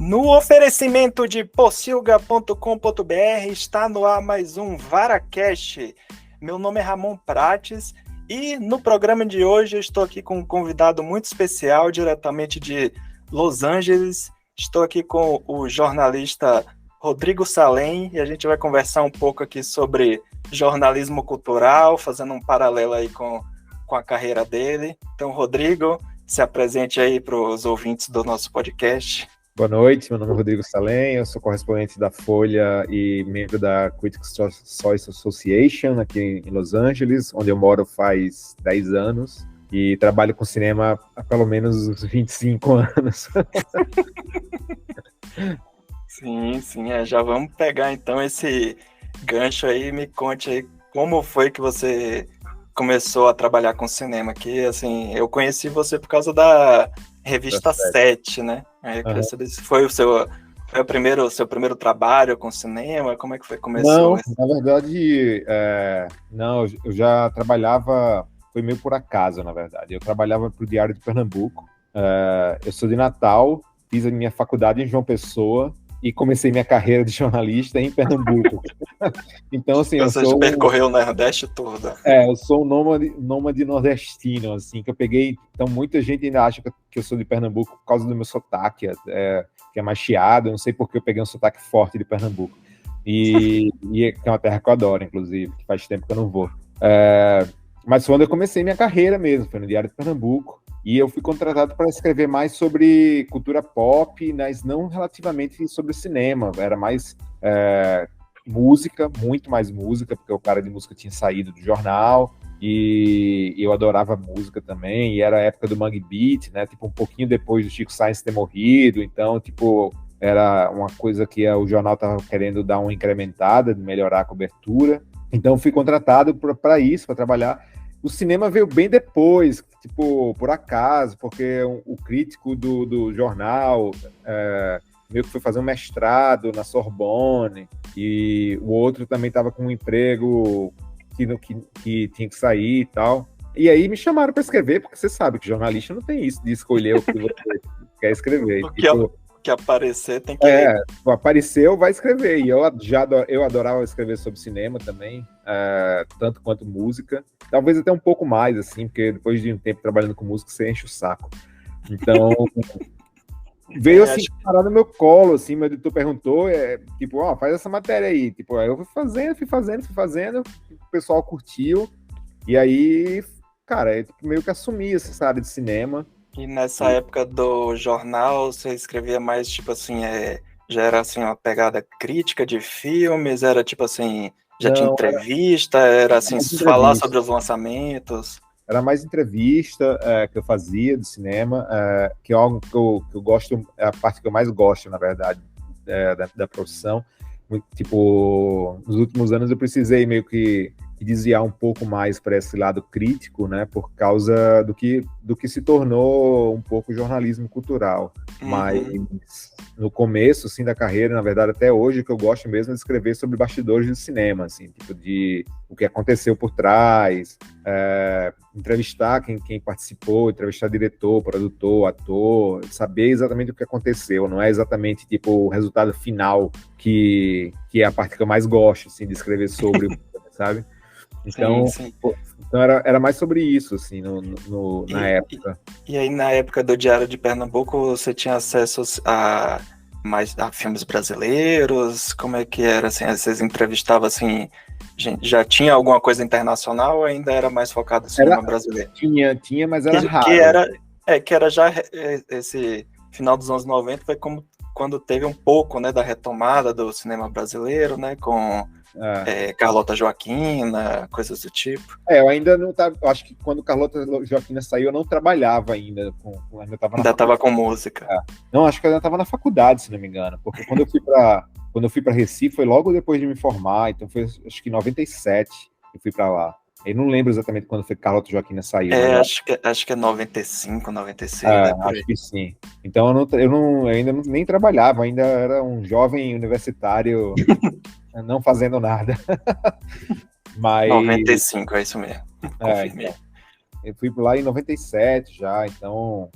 No oferecimento de pocilga.com.br está no ar mais um VaraCast. Meu nome é Ramon Prates e no programa de hoje eu estou aqui com um convidado muito especial, diretamente de Los Angeles. Estou aqui com o jornalista Rodrigo Salem e a gente vai conversar um pouco aqui sobre jornalismo cultural, fazendo um paralelo aí com a carreira dele. Então, Rodrigo, se apresente aí para os ouvintes do nosso podcast. Boa noite, meu nome é Rodrigo Salem, eu sou correspondente da Folha e membro da Critics' Choice Association aqui em Los Angeles, onde eu moro faz 10 anos e trabalho com cinema há pelo menos uns 25 anos. Sim, já vamos pegar então esse gancho aí, me conte aí como foi que você começou a trabalhar com cinema aqui. Assim, eu conheci você por causa da revista 7, né? Aí eu queria saber se foi o seu primeiro trabalho com cinema, como é que foi? Começou? Não, na verdade, não, eu já trabalhava, foi meio por acaso, na verdade. Eu trabalhava para o Diário de Pernambuco, eu sou de Natal, fiz a minha faculdade em João Pessoa e comecei minha carreira de jornalista em Pernambuco. Então, assim, Você percorreu o Nordeste todo. Eu sou um nômade nordestino, assim, que eu peguei. Então, muita gente ainda acha que eu sou de Pernambuco por causa do meu sotaque, que é mais chiado. Eu não sei porque eu peguei um sotaque forte de Pernambuco. E que é uma terra que eu adoro, inclusive, que faz tempo que eu não vou. Mas foi onde eu comecei minha carreira mesmo, foi no Diário de Pernambuco. E eu fui contratado para escrever mais sobre cultura pop, mas não relativamente sobre cinema. Era mais música, muito mais música, porque o cara de música tinha saído do jornal, e eu adorava música também, e era a época do Mangue Beat, né, tipo, um pouquinho depois do Chico Science ter morrido, então, tipo, era uma coisa que o jornal estava querendo dar uma incrementada, melhorar a cobertura, então fui contratado para isso, para trabalhar. O cinema veio bem depois, tipo, por acaso, porque o crítico do jornal meio que foi fazer um mestrado na Sorbonne, e o outro também estava com um emprego que tinha que sair e tal. E aí me chamaram para escrever, porque você sabe que jornalista não tem isso de escolher o que você quer escrever. O que aparecer tem que... Apareceu, vai escrever. E eu adorava escrever sobre cinema também, tanto quanto música. Talvez até um pouco mais, assim, porque depois de um tempo trabalhando com música, você enche o saco. Então... veio assim, parar no meu colo, assim, meu editor perguntou, tipo, faz essa matéria aí. Tipo, aí eu fui fazendo, o pessoal curtiu, e aí, cara, eu meio que assumi essa área de cinema. E nessa época do jornal, você escrevia mais, tipo assim, já era assim, uma pegada crítica de filmes, era tipo assim, tinha entrevista, era assim, falar sobre os lançamentos? Era mais entrevista que eu fazia de cinema, que é algo que eu gosto, é a parte que eu mais gosto, na verdade, da profissão. Tipo, nos últimos anos eu precisei meio que desviar um pouco mais para esse lado crítico, né, por causa do que se tornou um pouco jornalismo cultural. Mas no começo, assim, da carreira, na verdade, até hoje, o que eu gosto mesmo é de escrever sobre bastidores do cinema, assim, tipo, de o que aconteceu por trás, entrevistar quem participou, entrevistar diretor, produtor, ator, saber exatamente o que aconteceu, não é exatamente, tipo, o resultado final que é a parte que eu mais gosto, assim, de escrever sobre, sabe? Então, sim. Então era mais sobre isso, assim, na época. E aí, na época do Diário de Pernambuco, você tinha acesso a filmes brasileiros? Como é que era, assim? Vocês entrevistavam, assim, já tinha alguma coisa internacional ou ainda era mais focado no cinema brasileiro? Tinha, mas era raro. Que era já esse final dos anos 90, foi quando teve um pouco, né, da retomada do cinema brasileiro, né, com... Carlota Joaquina, coisas do tipo. Eu ainda não tava. Eu acho que quando Carlota Joaquina saiu, eu não trabalhava ainda ainda estava com música. Não, acho que eu ainda estava na faculdade, se não me engano. Porque quando eu fui para Recife, foi logo depois de me formar, então foi acho que em 97 eu fui para lá. Eu não lembro exatamente quando foi que Carlota Joaquina saiu. Acho que é 95, 96. Acho que sim. Então eu ainda nem trabalhava, ainda era um jovem universitário não fazendo nada. Mas 95, é isso mesmo. Confirmei. Eu fui lá em 97 já, então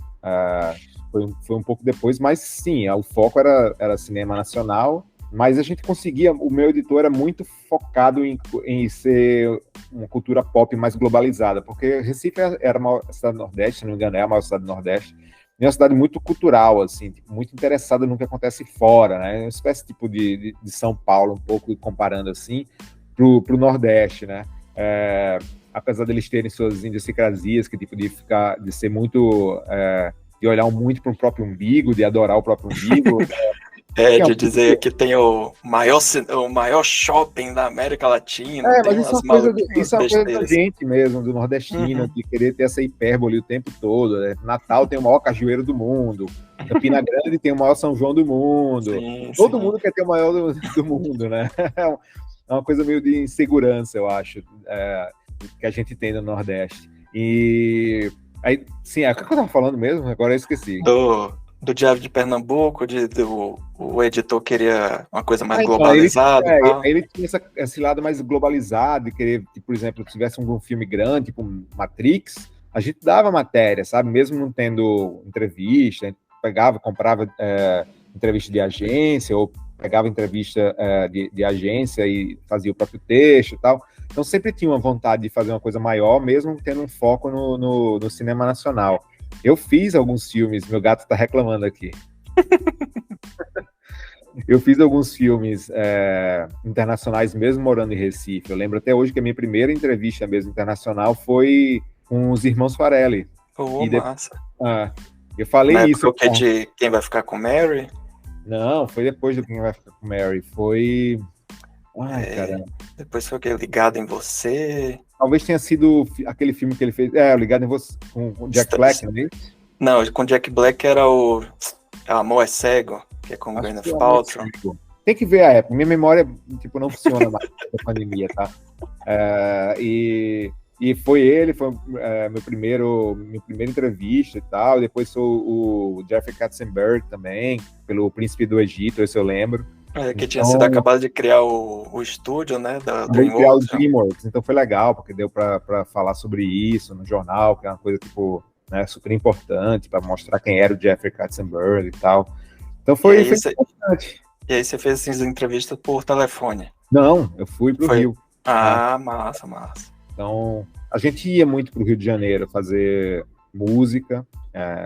foi um pouco depois, mas sim, o foco era cinema nacional, mas a gente conseguia, o meu editor era muito focado em ser uma cultura pop mais globalizada, porque Recife era a maior cidade do Nordeste, se não me engano, é a maior cidade do Nordeste, e é uma cidade muito cultural, assim, tipo, muito interessada no que acontece fora, né? É uma espécie tipo de São Paulo, um pouco comparando assim, pro Nordeste, né? Apesar deles terem suas idiosincrasias, que tipo de ser muito de olhar muito para o próprio umbigo, de adorar o próprio umbigo. De dizer que tem o maior shopping da América Latina. Mas isso é uma coisa da gente mesmo, do nordestino, de querer ter essa hipérbole o tempo todo. Né? Natal tem o maior cajueiro do mundo, Campina Grande tem o maior São João do mundo. Todo mundo quer ter o maior do mundo, né? É uma coisa meio de insegurança, eu acho, que a gente tem no Nordeste. E aí, sim, o que eu estava falando mesmo? Agora eu esqueci. Do Diário de Pernambuco, o editor queria uma coisa mais globalizada. Ele tinha esse lado mais globalizado, de querer, tipo, por exemplo, se tivesse um filme grande, tipo Matrix, a gente dava matéria, sabe? Mesmo não tendo entrevista, a gente pegava, comprava entrevista de agência, ou pegava entrevista de agência e fazia o próprio texto e tal. Então sempre tinha uma vontade de fazer uma coisa maior, mesmo tendo um foco no cinema nacional. Eu fiz alguns filmes, meu gato está reclamando aqui. Eu fiz alguns filmes internacionais mesmo morando em Recife. Eu lembro até hoje que a minha primeira entrevista mesmo internacional foi com os irmãos Farelli. Massa. Eu falei na isso. Época de Quem Vai Ficar com Mary? Não, foi depois do Quem Vai Ficar com Mary. Foi... caramba. Depois foi o que? Ligado em Você... Talvez tenha sido aquele filme que ele fez. Ligado em Você, com Jack Black, não é? Não, com Jack Black era o Amor é Cego, que é com o Gwyneth Paltrow. Tem que ver a época. Minha memória, tipo, não funciona mais da pandemia, tá? E foi ele, foi minha primeira entrevista e tal. Depois foi o Jeffrey Katzenberg também, pelo Príncipe do Egito, esse eu lembro. Que tinha sido acabado de criar o estúdio, né, da DreamWorks. Então foi legal, porque deu para falar sobre isso no jornal, que é uma coisa, tipo, né, super importante, para mostrar quem era o Jeffrey Katzenberg e tal. Então foi importante. E aí você fez essas entrevistas por telefone? Não, eu fui pro Rio. Massa. Então, a gente ia muito pro Rio de Janeiro fazer música,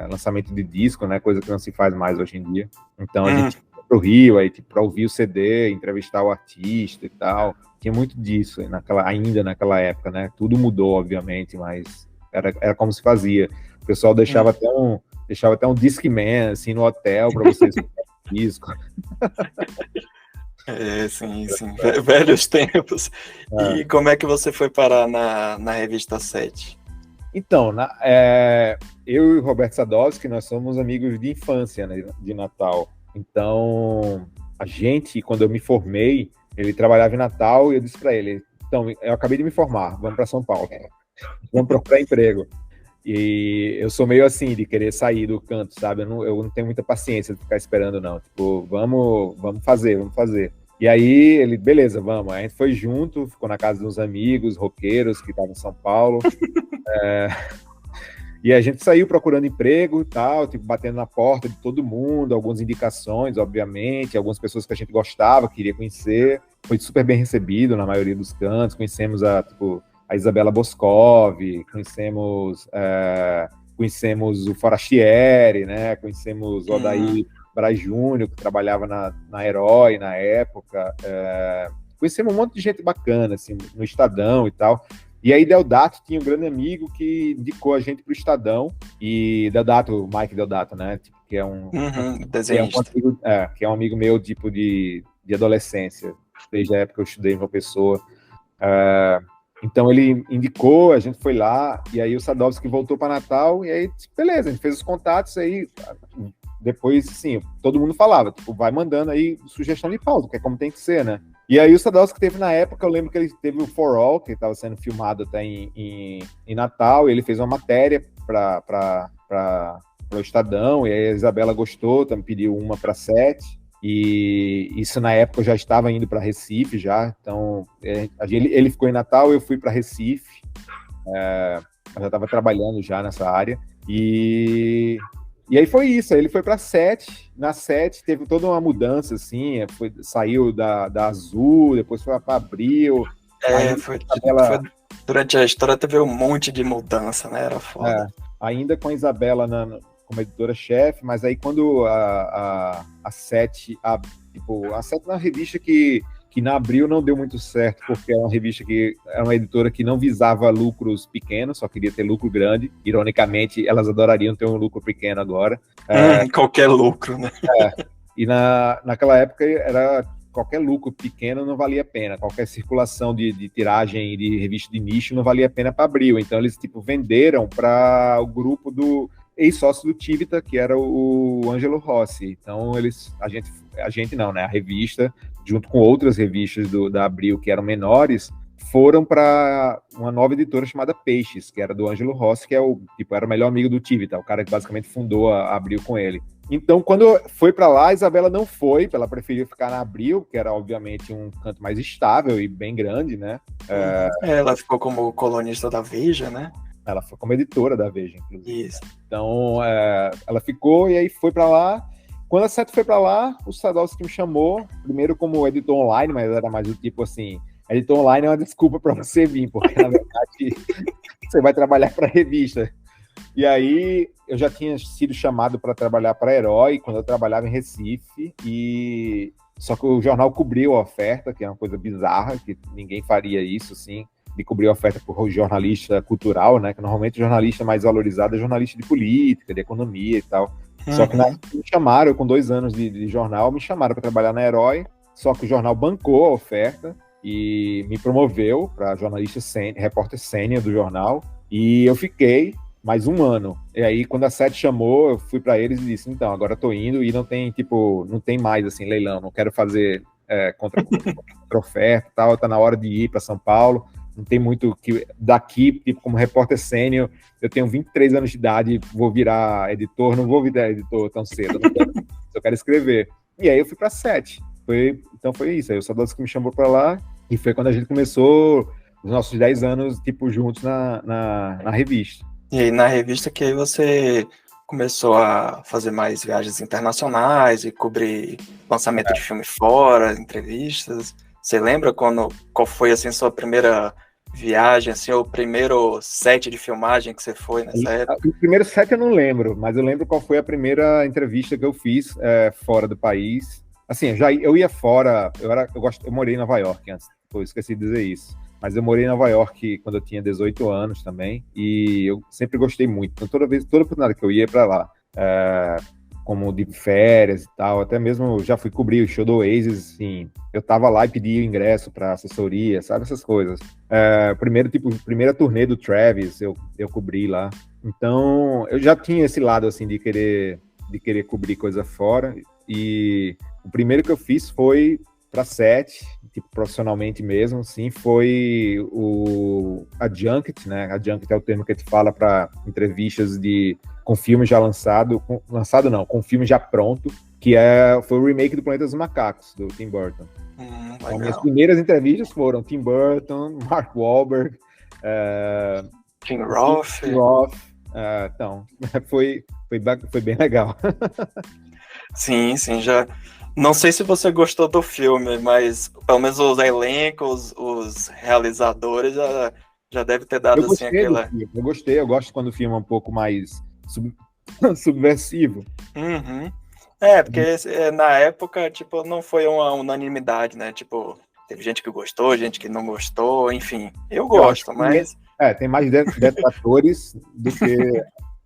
lançamento de disco, né, coisa que não se faz mais hoje em dia. Então a gente pro Rio, aí, tipo, para ouvir o CD, entrevistar o artista e tal. Tinha muito disso ainda naquela época, né? Tudo mudou, obviamente, mas era como se fazia. O pessoal deixava até um Discman, assim, no hotel para vocês escutarem o disco. Sim. Velhos tempos. E como é que você foi parar na Revista 7? Então, eu e o Roberto Sadowski, nós somos amigos de infância, né, de Natal. Então, quando eu me formei, ele trabalhava em Natal e eu disse para ele, então, eu acabei de me formar, vamos para São Paulo, vamos procurar emprego. E eu sou meio assim, de querer sair do canto, sabe? Eu não tenho muita paciência de ficar esperando, não. Tipo, vamos fazer. E aí, ele, beleza, vamos. Aí a gente foi junto, ficou na casa de uns amigos roqueiros que estavam em São Paulo. E a gente saiu procurando emprego e tal, tipo, batendo na porta de todo mundo, algumas indicações, obviamente, algumas pessoas que a gente gostava, queria conhecer. Foi super bem recebido na maioria dos cantos. Conhecemos a Isabela Boscov, conhecemos o Forastieri, né? Conhecemos o Odair Braz Júnior, que trabalhava na Herói na época. Conhecemos um monte de gente bacana, assim, no Estadão e tal. E aí Deodato tinha um grande amigo que indicou a gente pro Estadão, e Deodato, o Mike Deodato, né, tipo, que é um desenhista. Que é um amigo meu, tipo, de adolescência, desde a época que eu estudei em uma pessoa. Então ele indicou, a gente foi lá, e aí o Sadowski voltou para Natal, e aí, beleza, a gente fez os contatos, aí depois, assim, todo mundo falava, tipo, vai mandando aí sugestão de pauta, que é como tem que ser, né? E aí o Sadowski teve na época, eu lembro que ele teve o For All, que estava sendo filmado até em Natal, e ele fez uma matéria para o Estadão, e aí a Isabela gostou, também pediu uma para 7, e isso na época eu já estava indo para Recife já, então ele ficou em Natal, eu fui para Recife, eu já estava trabalhando já nessa área, e E aí foi isso, aí ele foi pra 7, na 7 teve toda uma mudança, assim, saiu da Azul, depois foi pra Abril. Durante a história teve um monte de mudança, né? Era foda. Ainda com a Isabela como editora-chefe, mas aí quando a 7, tipo, a 7 é uma revista que na Abril não deu muito certo, porque era uma revista que era uma editora que não visava lucros pequenos, só queria ter lucro grande. Ironicamente, elas adorariam ter um lucro pequeno agora. Qualquer lucro, né? E naquela época era qualquer lucro pequeno não valia a pena, qualquer circulação de tiragem de revista de nicho não valia a pena para Abril. Então eles tipo venderam para o grupo do ex-sócio do Tivita, que era o Ângelo Rossi. Então a gente não, né? A revista, junto com outras revistas da Abril que eram menores, foram para uma nova editora chamada Peixes, que era do Ângelo Rossi, que era o melhor amigo do Tivita, o cara que basicamente fundou a Abril com ele. Então, quando foi para lá, a Isabela não foi, ela preferiu ficar na Abril, que era, obviamente, um canto mais estável e bem grande, né? Ela ficou como colunista da Veja, né? Ela foi como editora da Veja, inclusive. Isso. Então, ela ficou e aí foi para lá. Quando a 7 foi para lá, o Sadowski me chamou, primeiro como editor online, mas era mais do tipo assim, editor online é uma desculpa para você vir, porque, na verdade, você vai trabalhar para a revista. E aí, eu já tinha sido chamado para trabalhar para Herói, quando eu trabalhava em Recife, só que o jornal cobriu a oferta, que é uma coisa bizarra, que ninguém faria isso, assim, de cobrir a oferta por jornalista cultural, né, que normalmente o jornalista mais valorizado é jornalista de política, de economia e tal. Só que me chamaram, com 2 anos de jornal, me chamaram para trabalhar na Herói, só que o jornal bancou a oferta e me promoveu para jornalista repórter sênior do jornal, e eu fiquei mais 1 ano. E aí, quando a 7 chamou, eu fui para eles e disse, então, agora eu tô indo e não tem mais, assim, leilão, não quero fazer contra oferta e tal, tá na hora de ir para São Paulo, não tem muito que daqui, tipo, como repórter sênior, eu tenho 23 anos de idade, vou virar editor, não vou virar editor tão cedo, eu quero escrever. E aí eu fui para 7. Então foi isso, aí o Sadowski que me chamou para lá, e foi quando a gente começou os nossos 10 anos, tipo, juntos na revista. E aí, na revista que aí você começou a fazer mais viagens internacionais e cobrir lançamento de filme fora, entrevistas. Você lembra qual foi, assim, sua primeira viagem, assim, ou o primeiro set de filmagem que você foi nessa época? O primeiro set eu não lembro, mas eu lembro qual foi a primeira entrevista que eu fiz fora do país. Assim, eu ia fora, eu morei em Nova York antes, eu esqueci de dizer isso. Mas eu morei em Nova York quando eu tinha 18 anos também, e eu sempre gostei muito. Então, toda oportunidade que eu ia para lá, como de férias e tal, até mesmo já fui cobrir o show do Oasis, assim, eu tava lá e pedi o ingresso para assessoria, sabe, essas coisas. Primeira turnê do Travis, eu cobri lá. Então, eu já tinha esse lado, assim, de querer cobrir coisa fora, e o primeiro que eu fiz foi para 7, tipo, profissionalmente mesmo, assim, foi a Junket, né? A Junket é o termo que a gente fala para entrevistas com filme já com filme já pronto, que foi o remake do Planeta dos Macacos, do Tim Burton. Então, minhas primeiras entrevistas foram Tim Burton, Mark Wahlberg, Tim Roth. Então, foi bem legal. Sim, já. Não sei se você gostou do filme, mas pelo menos os elencos, os realizadores já deve ter dado assim aquela. Eu gostei, eu gosto quando o filme é um pouco mais subversivo. Uhum. Porque na época, tipo, não foi uma unanimidade, né? Tipo, teve gente que gostou, gente que não gostou, enfim. Eu gosto, mas. Tem mais detratores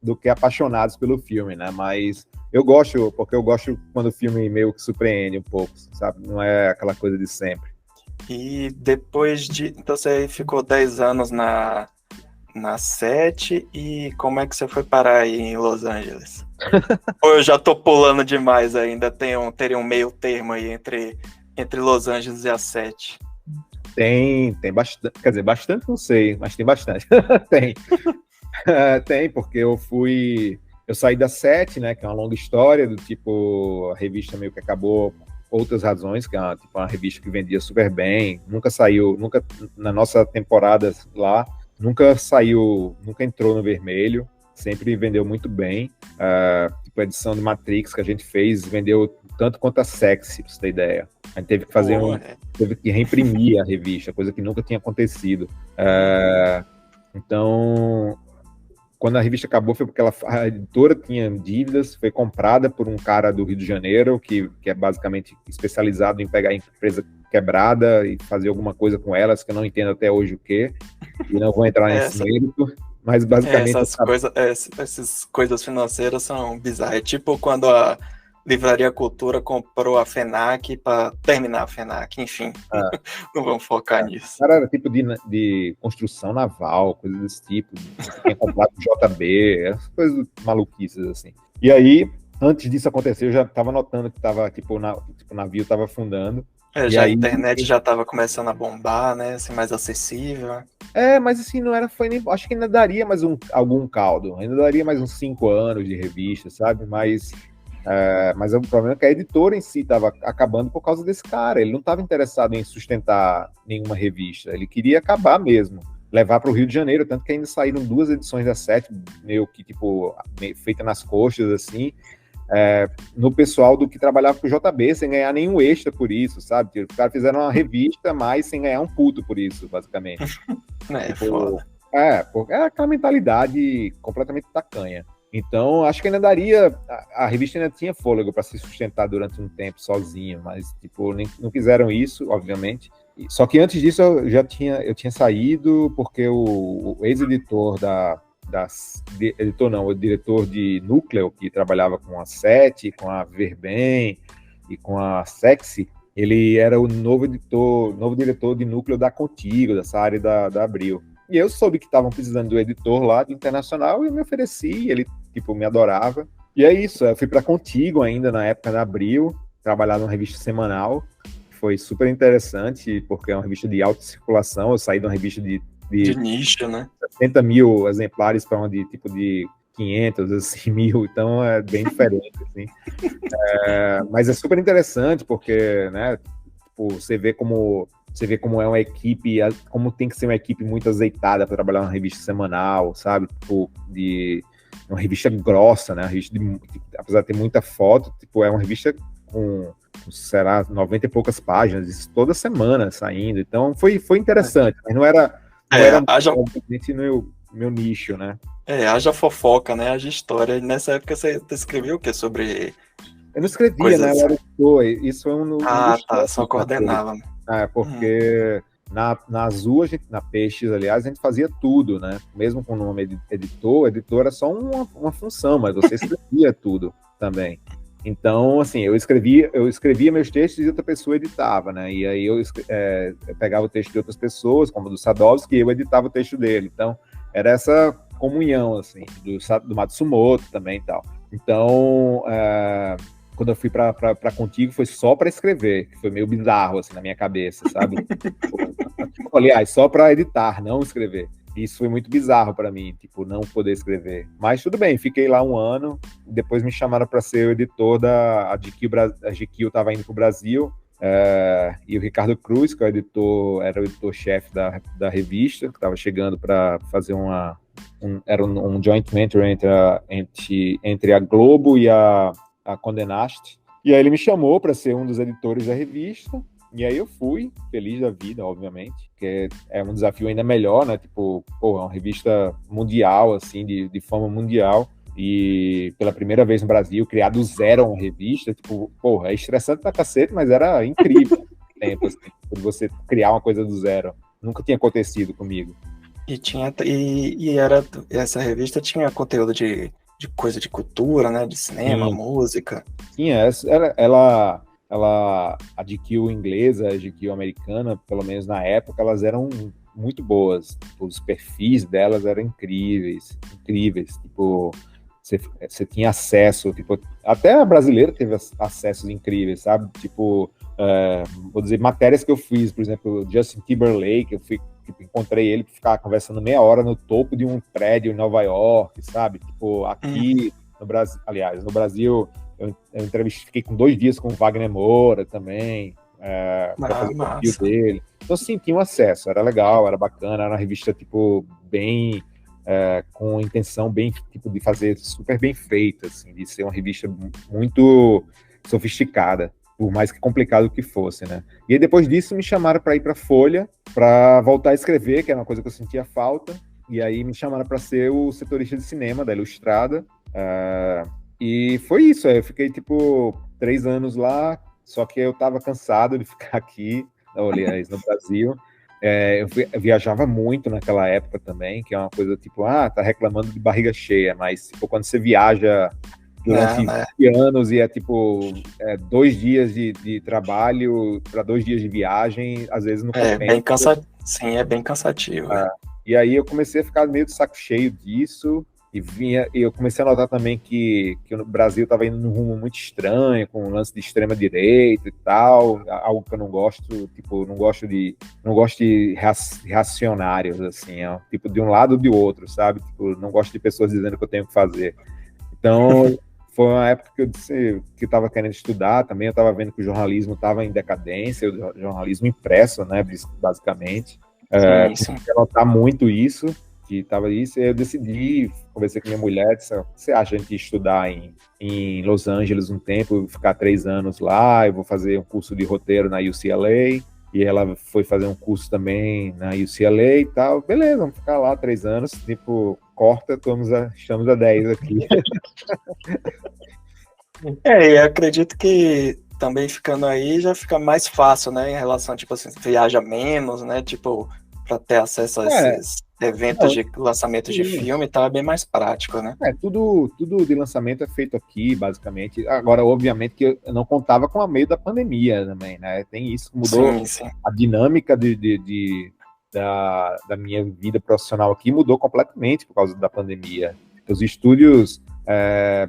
do que apaixonados pelo filme, né? Mas eu gosto quando o filme meio que surpreende um pouco, sabe? Não é aquela coisa de sempre. E depois então você ficou 10 anos na 7, e como é que você foi parar aí em Los Angeles? Ou eu já tô pulando demais ainda? Teria um meio termo aí entre Los Angeles e a 7? Tem bastante, quer dizer, bastante não sei, mas tem bastante. Tem, porque eu saí da 7, né, que é uma longa história, do tipo, a revista meio que acabou por outras razões, que é uma revista que vendia super bem, nunca na nossa temporada lá, nunca entrou no vermelho, sempre vendeu muito bem. tipo, a edição de Matrix que a gente fez, vendeu tanto quanto a Sexy, pra você ter ideia. A gente teve que fazer teve que reimprimir a revista, coisa que nunca tinha acontecido. Então, quando a revista acabou, foi porque a editora tinha dívidas, foi comprada por um cara do Rio de Janeiro, que é basicamente especializado em pegar empresa quebrada e fazer alguma coisa com elas, que eu não entendo até hoje o quê, e não vou entrar nesse mérito, mas basicamente... Essas coisas financeiras são bizarras. É tipo quando a Livraria Cultura comprou a FENAC para terminar a FENAC, enfim. Não vamos focar nisso. O cara era tipo de construção naval, coisa desse tipo. Você tinha comprado JB, essas coisas maluquices, assim. E aí, antes disso acontecer, eu já estava notando que tava, tipo, o navio estava afundando. Já aí, a internet já estava começando a bombar, né? Assim, mais acessível. Mas assim, não era, foi nem. Acho que ainda daria mais algum caldo. Ainda daria mais uns 5 anos de revista, sabe? Mas o problema é que a editora em si estava acabando por causa desse cara. Ele não estava interessado em sustentar nenhuma revista. Ele queria acabar mesmo, levar para o Rio de Janeiro. Tanto que ainda saíram 2 edições da Sete, meio que tipo feita nas coxas, assim, no pessoal do que trabalhava com o JB, sem ganhar nenhum extra por isso, sabe? Os caras fizeram uma revista, mas sem ganhar um puto por isso, basicamente. Foda. Porque é aquela mentalidade completamente tacanha. Então, acho que ainda daria... A revista ainda tinha fôlego para se sustentar durante um tempo sozinho, mas, tipo, não fizeram isso, obviamente. Só que antes disso, eu tinha saído porque o ex-editor o diretor de Núcleo, que trabalhava com a Sete, com a Verbem e com a Sexy, ele era o novo diretor de Núcleo da Contigo, dessa área da Abril. E eu soube que estavam precisando do editor lá, do Internacional, e eu me ofereci, ele, tipo, me adorava. E é isso, eu fui para Contigo ainda, na época da Abril, trabalhar numa revista semanal. Foi super interessante, porque é uma revista de alta circulação. Eu saí de uma revista de nicho, né? 60 mil exemplares para uma de 500, assim, mil, então é bem diferente, assim. Mas é super interessante, porque, né, tipo, você vê como é uma equipe, como tem que ser uma equipe muito azeitada para trabalhar numa revista semanal, sabe? Tipo, de uma revista grossa, né? Uma revista apesar de ter muita foto, tipo, é uma revista com, será, 90 e poucas páginas, isso toda semana saindo. Então, foi interessante, mas não era obviamente, meu nicho, né? Haja fofoca, né? Haja história. Nessa época você escreveu o quê? Sobre... Eu não escrevia, né? Eu era editor. Isso foi um tá, só coordenava. Porque na Azul, na Peixes, aliás, a gente fazia tudo, né? Mesmo com o nome editor era só uma função, mas você escrevia tudo também. Então, assim, eu escrevia meus textos e outra pessoa editava, né? E aí eu pegava o texto de outras pessoas, como o do Sadovski, e eu editava o texto dele. Então, era essa comunhão, assim, do Matsumoto também e tal. Então, quando eu fui para Contigo, foi só para escrever, que foi meio bizarro, assim, na minha cabeça, sabe? Aliás, só para editar, não escrever. Isso foi muito bizarro para mim, tipo, não poder escrever. Mas tudo bem, fiquei lá 1 ano, depois me chamaram para ser o editor da a GQ estava indo para o Brasil, e o Ricardo Cruz, que era o editor-chefe da revista, que estava chegando para fazer um joint venture entre a Globo e a Condé Nast. E aí ele me chamou para ser um dos editores da revista. E aí eu fui, feliz da vida, obviamente, porque é um desafio ainda melhor, né? Tipo, é uma revista mundial, assim, de fama mundial, e pela primeira vez no Brasil, criar do zero uma revista, tipo, é estressante pra cacete, mas era incrível o tempo, assim, você criar uma coisa do zero. Nunca tinha acontecido comigo. Essa revista tinha conteúdo de coisa de cultura, né? De cinema, música. Tinha, a GQ inglesa, a GQ americana, pelo menos na época, elas eram muito boas. Os perfis delas eram incríveis. Tipo, você tinha acesso, tipo, até a brasileira teve acessos incríveis, sabe? Tipo, vou dizer, matérias que eu fiz, por exemplo, Justin Timberlake, eu fui, tipo, encontrei ele para ficar conversando meia hora no topo de um prédio em Nova York, sabe? Tipo, aqui no Brasil, aliás, no Brasil, eu fiquei com 2 dias com o Wagner Moura também, para fazer o perfil dele. Então, sim, tinha um acesso, era legal, era bacana, era uma revista, tipo, bem com intenção bem, tipo, de fazer super bem feita, assim, de ser uma revista muito sofisticada, por mais que complicado que fosse, né? E aí, depois disso, me chamaram para ir para Folha, para voltar a escrever, que era uma coisa que eu sentia falta, e aí me chamaram para ser o setorista de cinema da Ilustrada, e foi isso, eu fiquei, tipo, 3 anos lá, só que eu estava cansado de ficar aqui, aliás, no Brasil. Eu viajava muito naquela época também, que é uma coisa tipo, tá reclamando de barriga cheia, mas tipo, quando você viaja durante 20 anos e é tipo 2 dias de trabalho para 2 dias de viagem, às vezes não compensa. Sim, é bem cansativo. E aí eu comecei a ficar meio de saco cheio disso, e eu comecei a notar também que o Brasil estava indo num rumo muito estranho, com um lance de extrema direita e tal, algo que eu não gosto, tipo, não gosto de reacionários, assim, tipo, de um lado ou de outro, sabe? Tipo, não gosto de pessoas dizendo o que eu tenho que fazer. Então, foi uma época que eu disse que eu estava querendo estudar também, eu estava vendo que o jornalismo estava em decadência, o jornalismo impresso, né, basicamente. Comecei a notar muito isso, que estava isso, e eu decidi, conversei com minha mulher, disse, você acha a gente estudar em Los Angeles um tempo, ficar 3 anos lá, eu vou fazer um curso de roteiro na UCLA, e ela foi fazer um curso também na UCLA e tal, beleza, vamos ficar lá 3 anos, tipo, corta, estamos a 10 aqui. E acredito que também ficando aí já fica mais fácil, né, em relação, tipo assim, viaja menos, né, tipo, para ter acesso a esses eventos de lançamento de filme, então é bem mais prático, né? Tudo de lançamento é feito aqui, basicamente. Agora, obviamente, que eu não contava com a meio da pandemia também, né? Tem isso, mudou sim. A dinâmica da minha vida profissional aqui mudou completamente por causa da pandemia. Os estúdios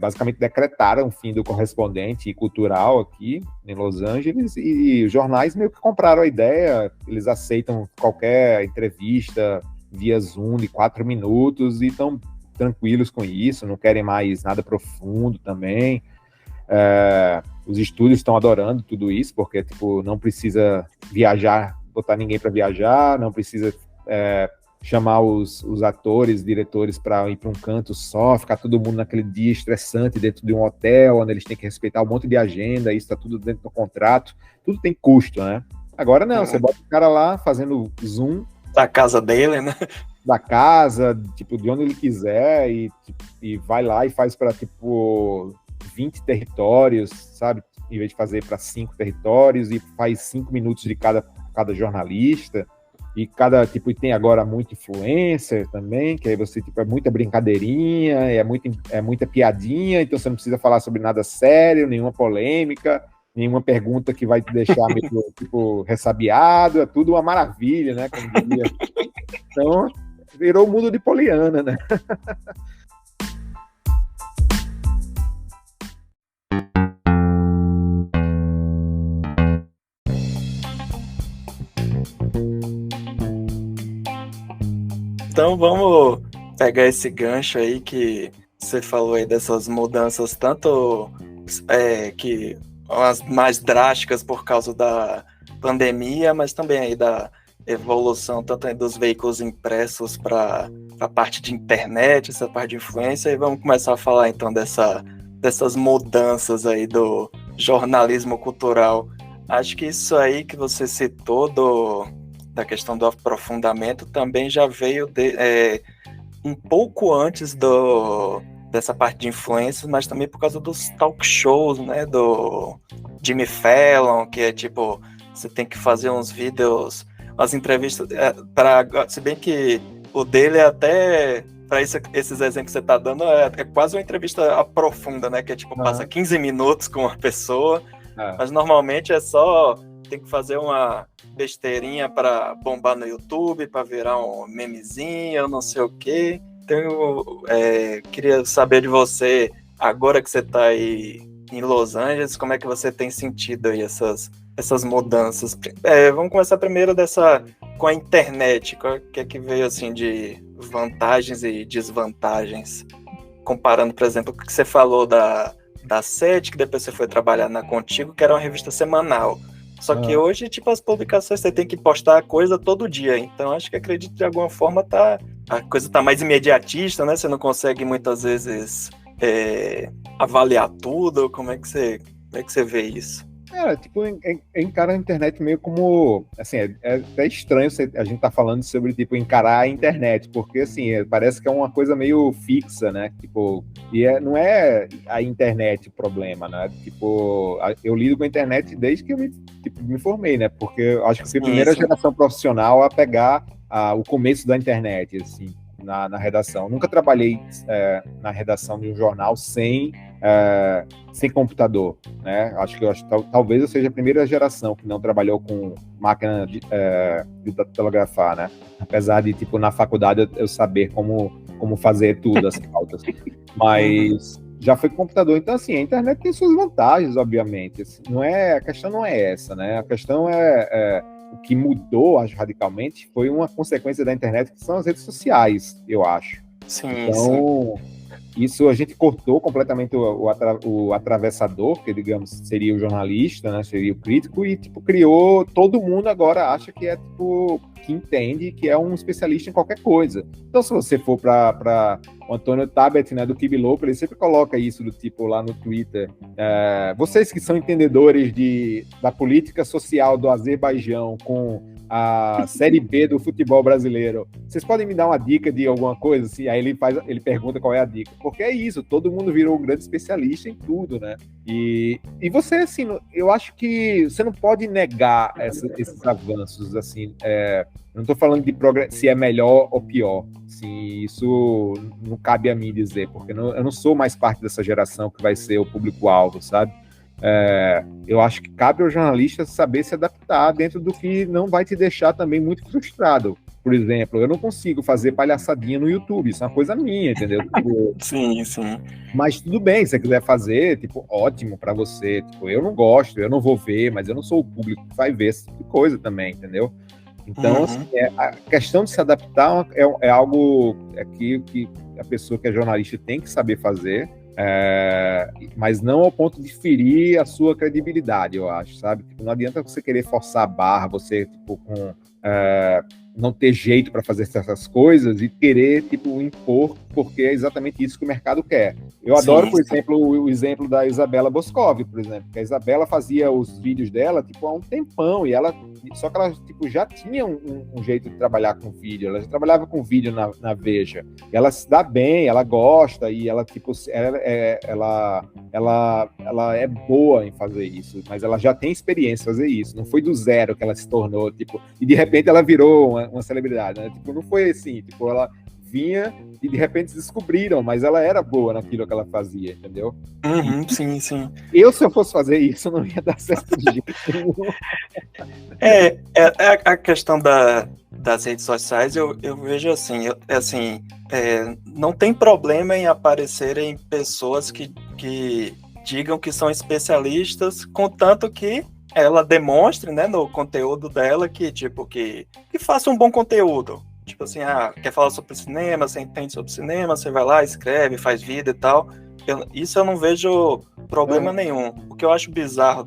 basicamente decretaram o fim do correspondente cultural aqui em Los Angeles, e os jornais meio que compraram a ideia, eles aceitam qualquer entrevista via Zoom de 4 minutos e estão tranquilos com isso, não querem mais nada profundo também. Os estúdios estão adorando tudo isso, porque tipo, não precisa viajar, botar ninguém para viajar, não precisa chamar os atores, diretores para ir para um canto só, ficar todo mundo naquele dia estressante dentro de um hotel, onde eles têm que respeitar um monte de agenda, isso está tudo dentro do contrato, tudo tem custo, né? Agora não, você bota o cara lá fazendo Zoom da casa dele, né? Da casa, tipo, de onde ele quiser, e vai lá e faz para, tipo, 20 territórios, sabe? Em vez de fazer para 5 territórios, e faz 5 minutos de cada jornalista, e tipo, e tem agora muito influencer também, que aí você, tipo, é muita brincadeirinha, é muita piadinha, então você não precisa falar sobre nada sério, nenhuma polêmica, nenhuma pergunta que vai te deixar meio, tipo, ressabiado, é tudo uma maravilha, né? Como diria. Então, virou o mundo de Poliana, né? Então vamos pegar esse gancho aí que você falou aí dessas mudanças, tanto que as mais drásticas por causa da pandemia, mas também aí da evolução tanto aí dos veículos impressos para a parte de internet, essa parte de influência, e vamos começar a falar então dessas mudanças aí do jornalismo cultural. Acho que isso aí que você citou da questão do aprofundamento também já veio um pouco antes dessa parte de influências, mas também por causa dos talk shows, né, do Jimmy Fallon, que é tipo, você tem que fazer uns vídeos, umas entrevistas, se bem que o dele é até, para esses exemplos que você está dando, é quase uma entrevista aprofunda, né, que é tipo, passa 15 minutos com uma pessoa, mas normalmente tem que fazer uma besteirinha para bombar no YouTube, para virar um memezinho, não sei o quê. Então, eu queria saber de você, agora que você está aí em Los Angeles, como é que você tem sentido aí essas mudanças? Vamos começar primeiro com a internet. O que é que veio assim de vantagens e desvantagens? Comparando, por exemplo, o que você falou da Sete, que depois você foi trabalhar na Contigo, que era uma revista semanal. Só que hoje, tipo, as publicações você tem que postar coisa todo dia. Então, acho que acredito de alguma forma tá a coisa tá mais imediatista, né? Você não consegue muitas vezes avaliar tudo. Como é que você vê isso? Cara, tipo, encara a internet meio como, assim, é até estranho a gente tá falando sobre, tipo, encarar a internet, porque, assim, parece que é uma coisa meio fixa, né, tipo, e não é a internet o problema, né, tipo, eu lido com a internet desde que eu me formei, né, porque eu acho que fui a primeira geração profissional a pegar o começo da internet, assim, na redação. Nunca trabalhei na redação de um jornal sem computador, né? Acho que talvez eu seja a primeira geração que não trabalhou com máquina de datilografar, né? Apesar de, tipo, na faculdade eu saber como fazer tudo, as pautas. Mas já foi com computador. Então, assim, a internet tem suas vantagens, obviamente. Assim, a questão não é essa, né? A questão o que mudou, acho, radicalmente, foi uma consequência da internet, que são as redes sociais, eu acho. Sim, então, isso a gente cortou completamente o atravessador, que, digamos, seria o jornalista, né, seria o crítico, e, tipo, criou, todo mundo agora acha que tipo, que entende, que é um especialista em qualquer coisa. Então, se você for para o Antônio Tabet, né, do Kibilopo, ele sempre coloca isso do tipo lá no Twitter, vocês que são entendedores da política social do Azerbaijão com a Série B do futebol brasileiro, vocês podem me dar uma dica de alguma coisa? Assim? Aí ele pergunta qual é a dica. Porque é isso, todo mundo virou um grande especialista em tudo, né? E você, assim, eu acho que você não pode negar esses avanços, assim, eu não estou falando de se é melhor ou pior, assim, isso não cabe a mim dizer, porque eu não sou mais parte dessa geração que vai ser o público-alvo, sabe? Eu acho que cabe ao jornalista saber se adaptar dentro do que não vai te deixar também muito frustrado. Por exemplo, eu não consigo fazer palhaçadinha no YouTube, isso é uma coisa minha, entendeu? Tipo, sim. Mas tudo bem, se você quiser fazer, tipo, ótimo pra você. Tipo, eu não gosto, eu não vou ver, mas eu não sou o público que vai ver esse tipo de coisa também, entendeu? Então, assim, a questão de se adaptar é algo que a pessoa que é jornalista tem que saber fazer, mas não ao ponto de ferir a sua credibilidade, eu acho, sabe? Tipo, não adianta você querer forçar a barra, você, tipo, não ter jeito para fazer essas coisas e querer, tipo, impor, porque é exatamente isso que o mercado quer. Eu adoro, por exemplo, o exemplo da Isabela Boscov, por exemplo, que a Isabela fazia os vídeos dela, tipo, há um tempão, só que ela, tipo, já tinha um jeito de trabalhar com vídeo, ela já trabalhava com vídeo na Veja, e ela se dá bem, ela gosta, e ela, tipo, ela é boa em fazer isso, mas ela já tem experiência em fazer isso, não foi do zero que ela se tornou, tipo, e de repente ela virou uma celebridade, né? Tipo, não foi assim, tipo, ela vinha e de repente descobriram, mas ela era boa naquilo que ela fazia, entendeu? Sim. Se eu fosse fazer isso, não ia dar certo de jeito nenhum. A questão das redes sociais, eu vejo assim, não tem problema em aparecerem pessoas que digam que são especialistas, contanto que ela demonstre, né, no conteúdo dela que faça um bom conteúdo. Tipo assim, quer falar sobre cinema, você entende sobre cinema, você vai lá, escreve, faz vídeo e tal. Isso eu não vejo problema nenhum. O que eu acho bizarro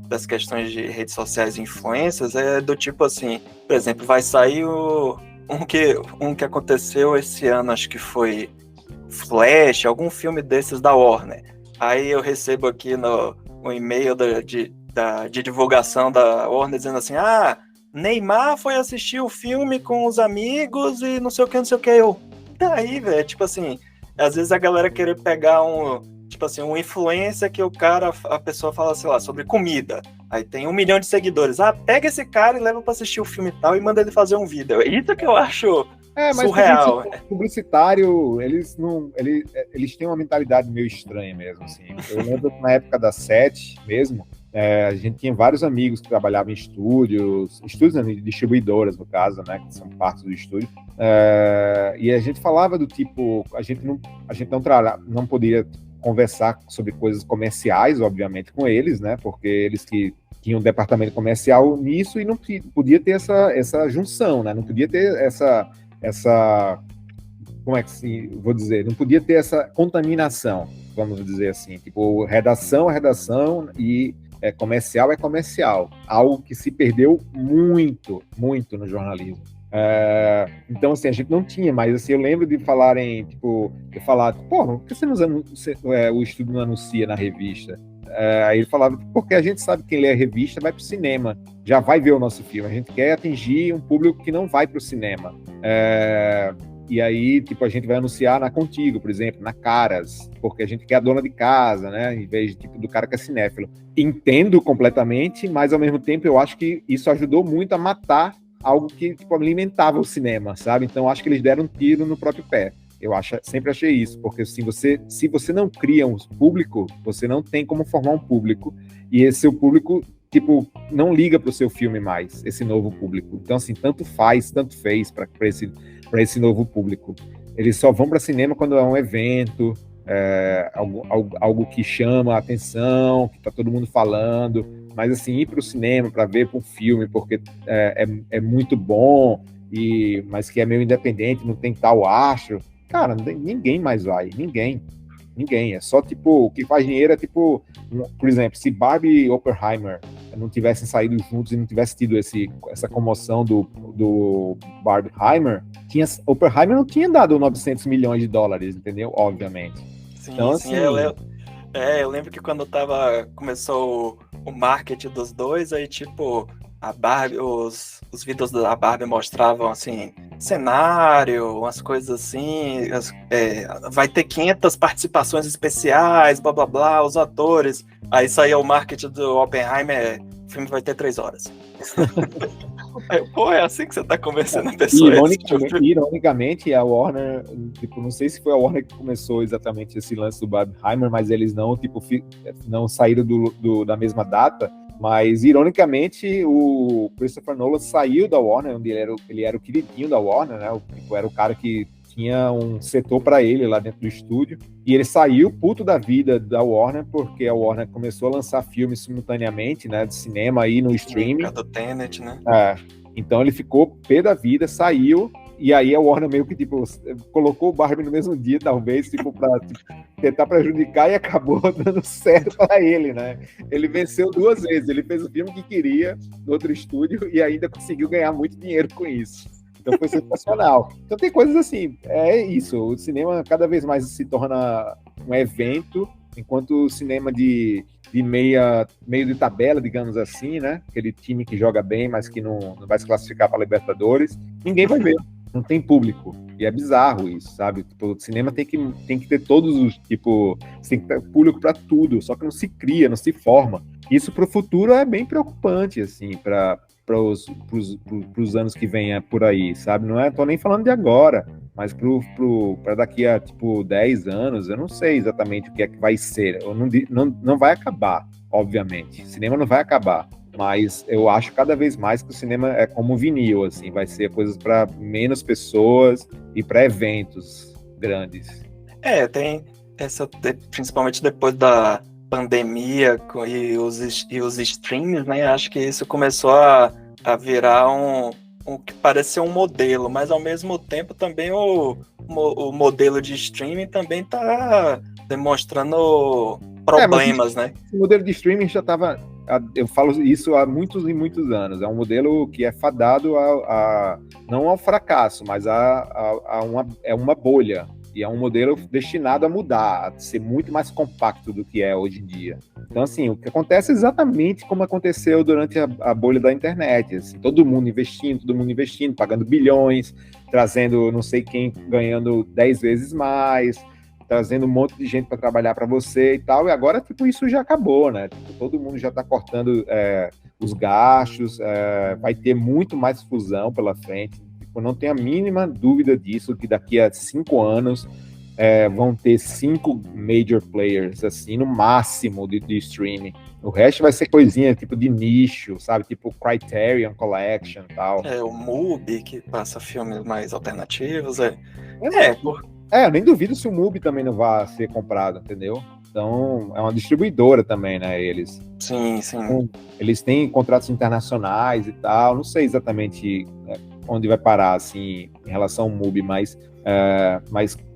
das questões de redes sociais e influências é do tipo assim, por exemplo, vai sair um que aconteceu esse ano, acho que foi Flash, algum filme desses da Warner. Aí eu recebo aqui um e-mail de divulgação da Warner dizendo assim, Neymar foi assistir o filme com os amigos e não sei o que, daí, velho, tipo assim, às vezes a galera querer pegar um influencer que a pessoa fala, sei lá, sobre comida, aí tem 1 milhão de seguidores, pega esse cara e leva pra assistir o filme e tal e manda ele fazer um vídeo, é isso que eu acho surreal. Publicitário, eles têm uma mentalidade meio estranha mesmo, assim. Eu lembro que na época da SET mesmo, a gente tinha vários amigos que trabalhavam em estúdios, distribuidoras, no caso, né, que são partes do estúdio, e a gente falava do tipo, a gente não poderia conversar sobre coisas comerciais, obviamente, com eles, né, porque eles que tinham um departamento comercial nisso e não podia ter essa junção, né, não podia ter como é que vou dizer, não podia ter essa contaminação, vamos dizer assim, tipo, redação é redação e comercial é comercial, algo que se perdeu muito, muito no jornalismo. Então, assim, a gente não tinha, mas assim, eu lembro de falarem, tipo, eu falar, porra, por que o estúdio não anuncia na revista? Aí ele falava, porque a gente sabe que quem lê a revista vai pro cinema, já vai ver o nosso filme, a gente quer atingir um público que não vai pro cinema. E aí, tipo, a gente vai anunciar na Contigo, por exemplo, na Caras, porque a gente quer a dona de casa, né, em vez de, tipo, do cara que é cinéfilo. Entendo completamente, mas ao mesmo tempo eu acho que isso ajudou muito a matar algo que, tipo, alimentava o cinema, sabe? Então acho que eles deram um tiro no próprio pé. Sempre achei isso, porque assim, se você não cria um público, você não tem como formar um público, e esse seu público, tipo, não liga pro seu filme mais, esse novo público. Então, assim, tanto fez para esse novo público. Eles só vão para cinema quando é um evento, algo que chama a atenção, que tá todo mundo falando, mas assim, ir para o cinema para ver um filme porque é muito bom, mas que é meio independente, não tem tal astro, cara, ninguém mais vai, ninguém, é só, tipo, o que faz dinheiro é, tipo, por exemplo, se Barbie e Oppenheimer não tivessem saído juntos e não tivesse tido essa comoção do Barbenheimer, Oppenheimer não tinha dado 900 milhões de dólares, entendeu? Obviamente. Sim, então, sim, assim, eu lembro que quando começou o marketing dos dois, aí tipo, a Barbie, os vídeos da Barbie mostravam assim, cenário, umas coisas assim, vai ter 500 participações especiais, blá blá blá, os atores. Aí saía o marketing do Oppenheimer, o filme vai ter 3 horas. Pô, é assim que você tá convencendo a pessoa. Ironicamente, a Warner, tipo, não sei se foi a Warner que começou exatamente esse lance do Barbenheimer, mas eles não, tipo, não saíram da mesma data, mas, ironicamente, o Christopher Nolan saiu da Warner, onde ele era o queridinho da Warner, né? Tipo, era o cara que tinha um setor para ele lá dentro do estúdio, e ele saiu puto da vida da Warner, porque a Warner começou a lançar filmes simultaneamente, né, de cinema e no streaming. Do Tenet, né? Então ele ficou pé da vida, saiu, e aí a Warner meio que, tipo, colocou o Barbie no mesmo dia, talvez, tipo, pra tentar prejudicar, e acabou dando certo para ele, né? Ele venceu 2 vezes, ele fez o filme que queria no outro estúdio e ainda conseguiu ganhar muito dinheiro com isso. Então foi sensacional. Então tem coisas assim, é isso, o cinema cada vez mais se torna um evento, enquanto o cinema de meio de tabela, digamos assim, né? Aquele time que joga bem, mas que não vai se classificar para Libertadores, ninguém vai ver, não tem público. E é bizarro isso, sabe? Tipo, o cinema tem que ter todos os, tipo, tem que ter público para tudo, só que não se cria, não se forma. Isso para o futuro é bem preocupante, assim, para os anos que vêm por aí, sabe? Não tô nem falando de agora, mas para daqui a, tipo, 10 anos, eu não sei exatamente o que é que vai ser. Não vai acabar, obviamente. O cinema não vai acabar, mas eu acho cada vez mais que o cinema é como vinil, assim, vai ser coisas para menos pessoas e para eventos grandes. Tem essa, principalmente depois da pandemia e os streams, né? Acho que isso começou a virar um que parece ser um modelo, mas ao mesmo tempo também o modelo de streaming também está demonstrando problemas, né? O modelo de streaming já estava, eu falo isso há muitos e muitos anos, é um modelo que é fadado não ao fracasso, mas é uma bolha. E é um modelo destinado a mudar, a ser muito mais compacto do que é hoje em dia. Então, assim, o que acontece é exatamente como aconteceu durante a bolha da internet. Assim, todo mundo investindo, pagando bilhões, trazendo não sei quem ganhando 10 vezes mais, trazendo um monte de gente para trabalhar para você e tal. E agora, tipo, isso já acabou, né? Tipo, todo mundo já está cortando os gastos, vai ter muito mais fusão pela frente. Eu não tenho a mínima dúvida disso, que daqui a 5 anos vão ter 5 major players, assim, no máximo de streaming. O resto vai ser coisinha tipo de nicho, sabe? Tipo Criterion Collection e tal. O MUBI, que passa filmes mais alternativos. Eu nem duvido se o MUBI também não vai ser comprado, entendeu? Então, é uma distribuidora também, né, eles. Sim. Então, eles têm contratos internacionais e tal, não sei exatamente onde vai parar, assim, em relação ao MUBI, mas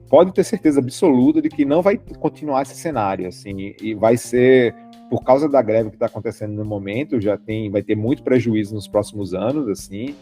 pode ter certeza absoluta de que não vai continuar esse cenário, assim, e vai ser, por causa da greve que está acontecendo no momento, vai ter muito prejuízo nos próximos anos, assim,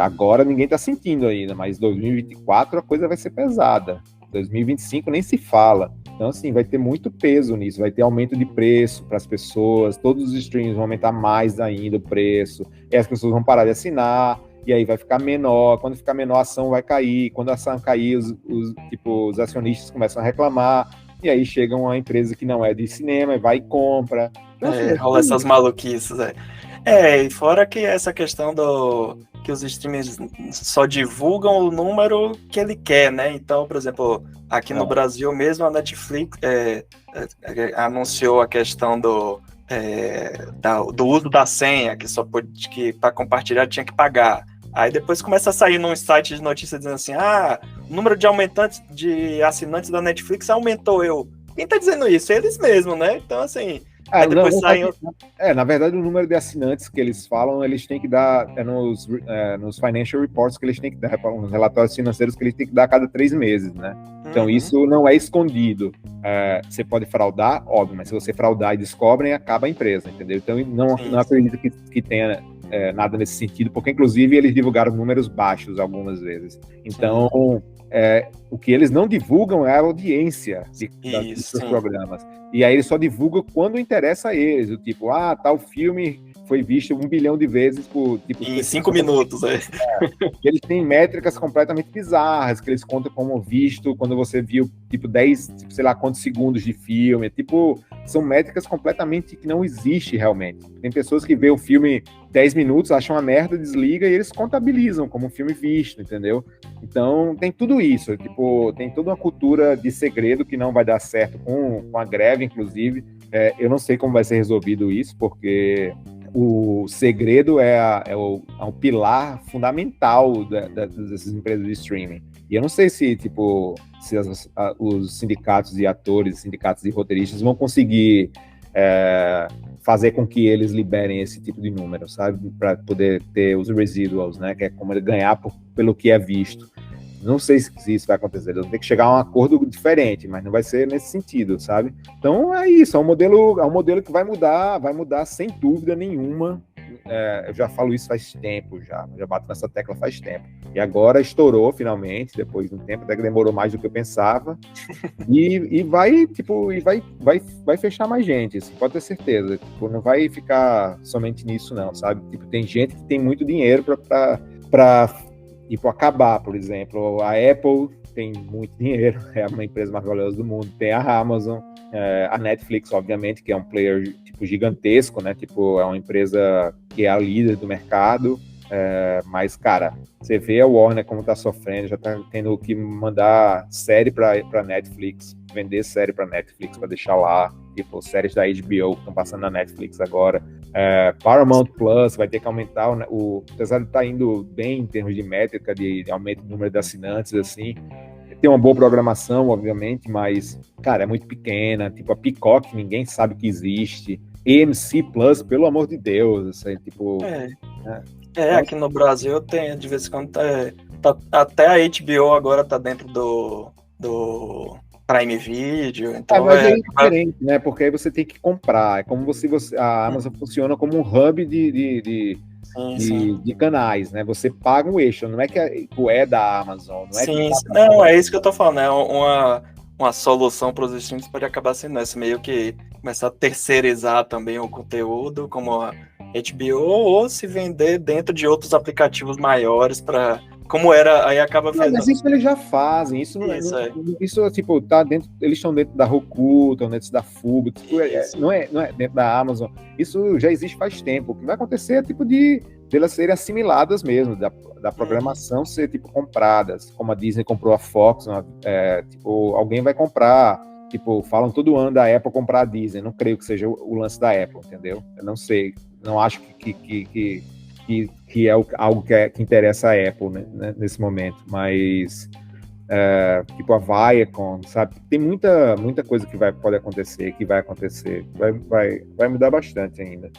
Agora ninguém está sentindo ainda, mas 2024 a coisa vai ser pesada. 2025 nem se fala. Então, assim, vai ter muito peso nisso, vai ter aumento de preço para as pessoas, todos os streams vão aumentar mais ainda o preço, e as pessoas vão parar de assinar, e aí vai ficar menor, quando ficar menor a ação vai cair, quando a ação cair, os acionistas começam a reclamar, e aí chega uma empresa que não é de cinema, e vai e compra. Então, assim, rola essas maluquices, e fora que essa questão que os streamers só divulgam o número que ele quer, né? Então, por exemplo, aqui no Brasil mesmo, a Netflix anunciou a questão do uso da senha, que só pode, que para compartilhar tinha que pagar. Aí depois começa a sair num site de notícias dizendo assim, o número de assinantes da Netflix aumentou. Quem tá dizendo isso? Eles mesmos, né? Então, assim... Aí depois na verdade, o número de assinantes que eles falam, eles têm que dar nos financial reports que eles têm que dar, nos relatórios financeiros que eles têm que dar a cada 3 meses, né? Então, isso não é escondido. Você pode fraudar, óbvio, mas se você fraudar e descobrem, acaba a empresa, entendeu? Então, não acredito que tenha nada nesse sentido, porque, inclusive, eles divulgaram números baixos algumas vezes. Então... o que eles não divulgam é a audiência dos seus programas. E aí eles só divulgam quando interessa a eles. O tipo, tal filme foi visto 1 bilhão de vezes por... em 5 minutos, Eles têm métricas completamente bizarras, que eles contam como visto quando você viu, 10, sei lá quantos segundos de filme. São métricas completamente que não existem realmente. Tem pessoas que veem o filme 10 minutos, acham uma merda, desliga e eles contabilizam como um filme visto, entendeu? Então, tem tudo isso. Tem toda uma cultura de segredo que não vai dar certo com a greve, inclusive. Eu não sei como vai ser resolvido isso, porque o segredo é o pilar fundamental dessas empresas de streaming. E eu não sei se os sindicatos de atores, sindicatos de roteiristas vão conseguir fazer com que eles liberem esse tipo de número, sabe? Para poder ter os residuals, né? Que é como ele ganhar pelo que é visto. Não sei se isso vai acontecer, eles vão ter que chegar a um acordo diferente, mas não vai ser nesse sentido, sabe? Então é isso, é um modelo que vai mudar sem dúvida nenhuma. Eu já falo isso faz tempo, já bato nessa tecla faz tempo. E agora estourou finalmente, depois de um tempo, até que demorou mais do que eu pensava. E vai fechar mais gente, assim, pode ter certeza. Não vai ficar somente nisso, não, sabe? Tem gente que tem muito dinheiro para acabar, por exemplo. A Apple tem muito dinheiro, é uma empresa mais valiosa do mundo. Tem a Amazon, a Netflix, obviamente, que é um player gigantesco, né? É uma empresa que é a líder do mercado. Mas, cara, você vê a Warner como tá sofrendo, já tá tendo que mandar série pra Netflix, vender série pra Netflix pra deixar lá, séries da HBO que estão passando na Netflix agora. Paramount Plus vai ter que aumentar, apesar de estar indo bem em termos de métrica, de aumento do número de assinantes, assim, tem uma boa programação, obviamente, mas, cara, é muito pequena, a Peacock, ninguém sabe que existe. AMC Plus, pelo amor de Deus, assim, aqui no Brasil tem, de vez em quando, até a HBO agora tá dentro do Prime Video, então mas é diferente, né, porque aí você tem que comprar, é como a Amazon funciona como um hub de canais, né, você paga um eixo, não é que é da Amazon, não é não, é isso que eu tô falando, uma solução para os streams pode acabar sendo essa, meio que começar a terceirizar também o conteúdo, como a HBO, ou se vender dentro de outros aplicativos maiores para como era, aí acaba vendo. Mas isso eles já fazem, isso tá dentro, eles estão dentro da Roku, estão dentro da Fubo, não é dentro da Amazon, isso já existe faz tempo. O que vai acontecer é de elas serem assimiladas mesmo, da programação ser compradas, como a Disney comprou a Fox, alguém vai comprar, falam todo ano da Apple comprar a Disney, não creio que seja o lance da Apple, entendeu? Eu não sei, não acho que é algo que interessa a Apple, né, nesse momento, mas a Viacom, sabe? Tem muita coisa que pode acontecer, que vai acontecer, vai mudar bastante ainda.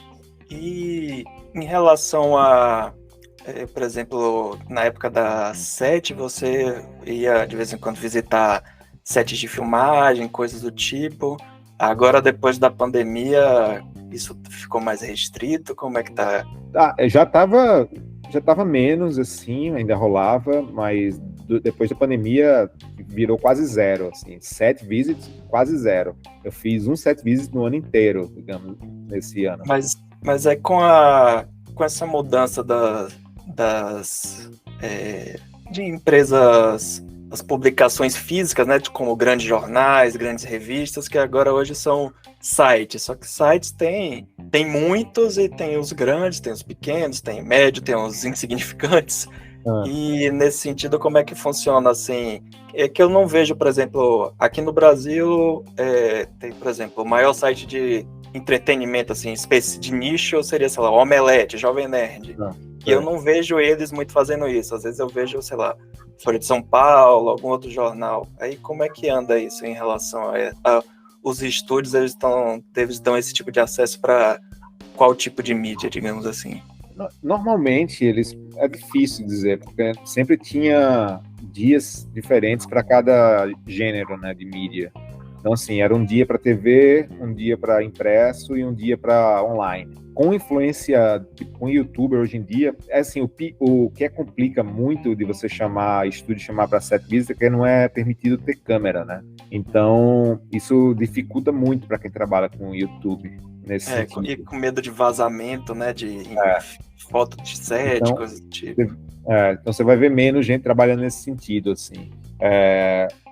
E em relação a, por exemplo, na época da set, você ia de vez em quando visitar sets de filmagem, coisas do tipo. Agora, depois da pandemia, isso ficou mais restrito? Como é que tá? Já já estava menos, assim, ainda rolava, mas depois da pandemia virou quase zero, assim, set visits, quase zero. Eu fiz um set visit no ano inteiro, digamos, nesse ano. Mas é com essa mudança de empresas, as publicações físicas, né, como grandes jornais, grandes revistas, que agora hoje são sites. Só que sites tem muitos, e tem os grandes, tem os pequenos, tem médio, tem os insignificantes. E nesse sentido, como é que funciona, assim? É que eu não vejo, por exemplo, aqui no Brasil, tem, por exemplo, o maior site de entretenimento, assim, espécie de nicho seria, sei lá, o Omelete, Jovem Nerd. E eu não vejo eles muito fazendo isso. Às vezes eu vejo, sei lá, Folha de São Paulo, algum outro jornal. Aí como é que anda isso em relação a os estúdios, eles dão esse tipo de acesso para qual tipo de mídia, digamos assim? Normalmente, é difícil dizer, porque sempre tinha dias diferentes para cada gênero, né, de mídia. Então, assim, era um dia para TV, um dia para impresso e um dia para online. Com influência com youtuber hoje em dia, é assim, o que complica muito de você chamar para set visit é que não é permitido ter câmera, né? Então, isso dificulta muito para quem trabalha com YouTube. Nesse sentido. E com medo de vazamento, né, de foto de set, então, coisas do tipo. Então você vai ver menos gente trabalhando nesse sentido, assim.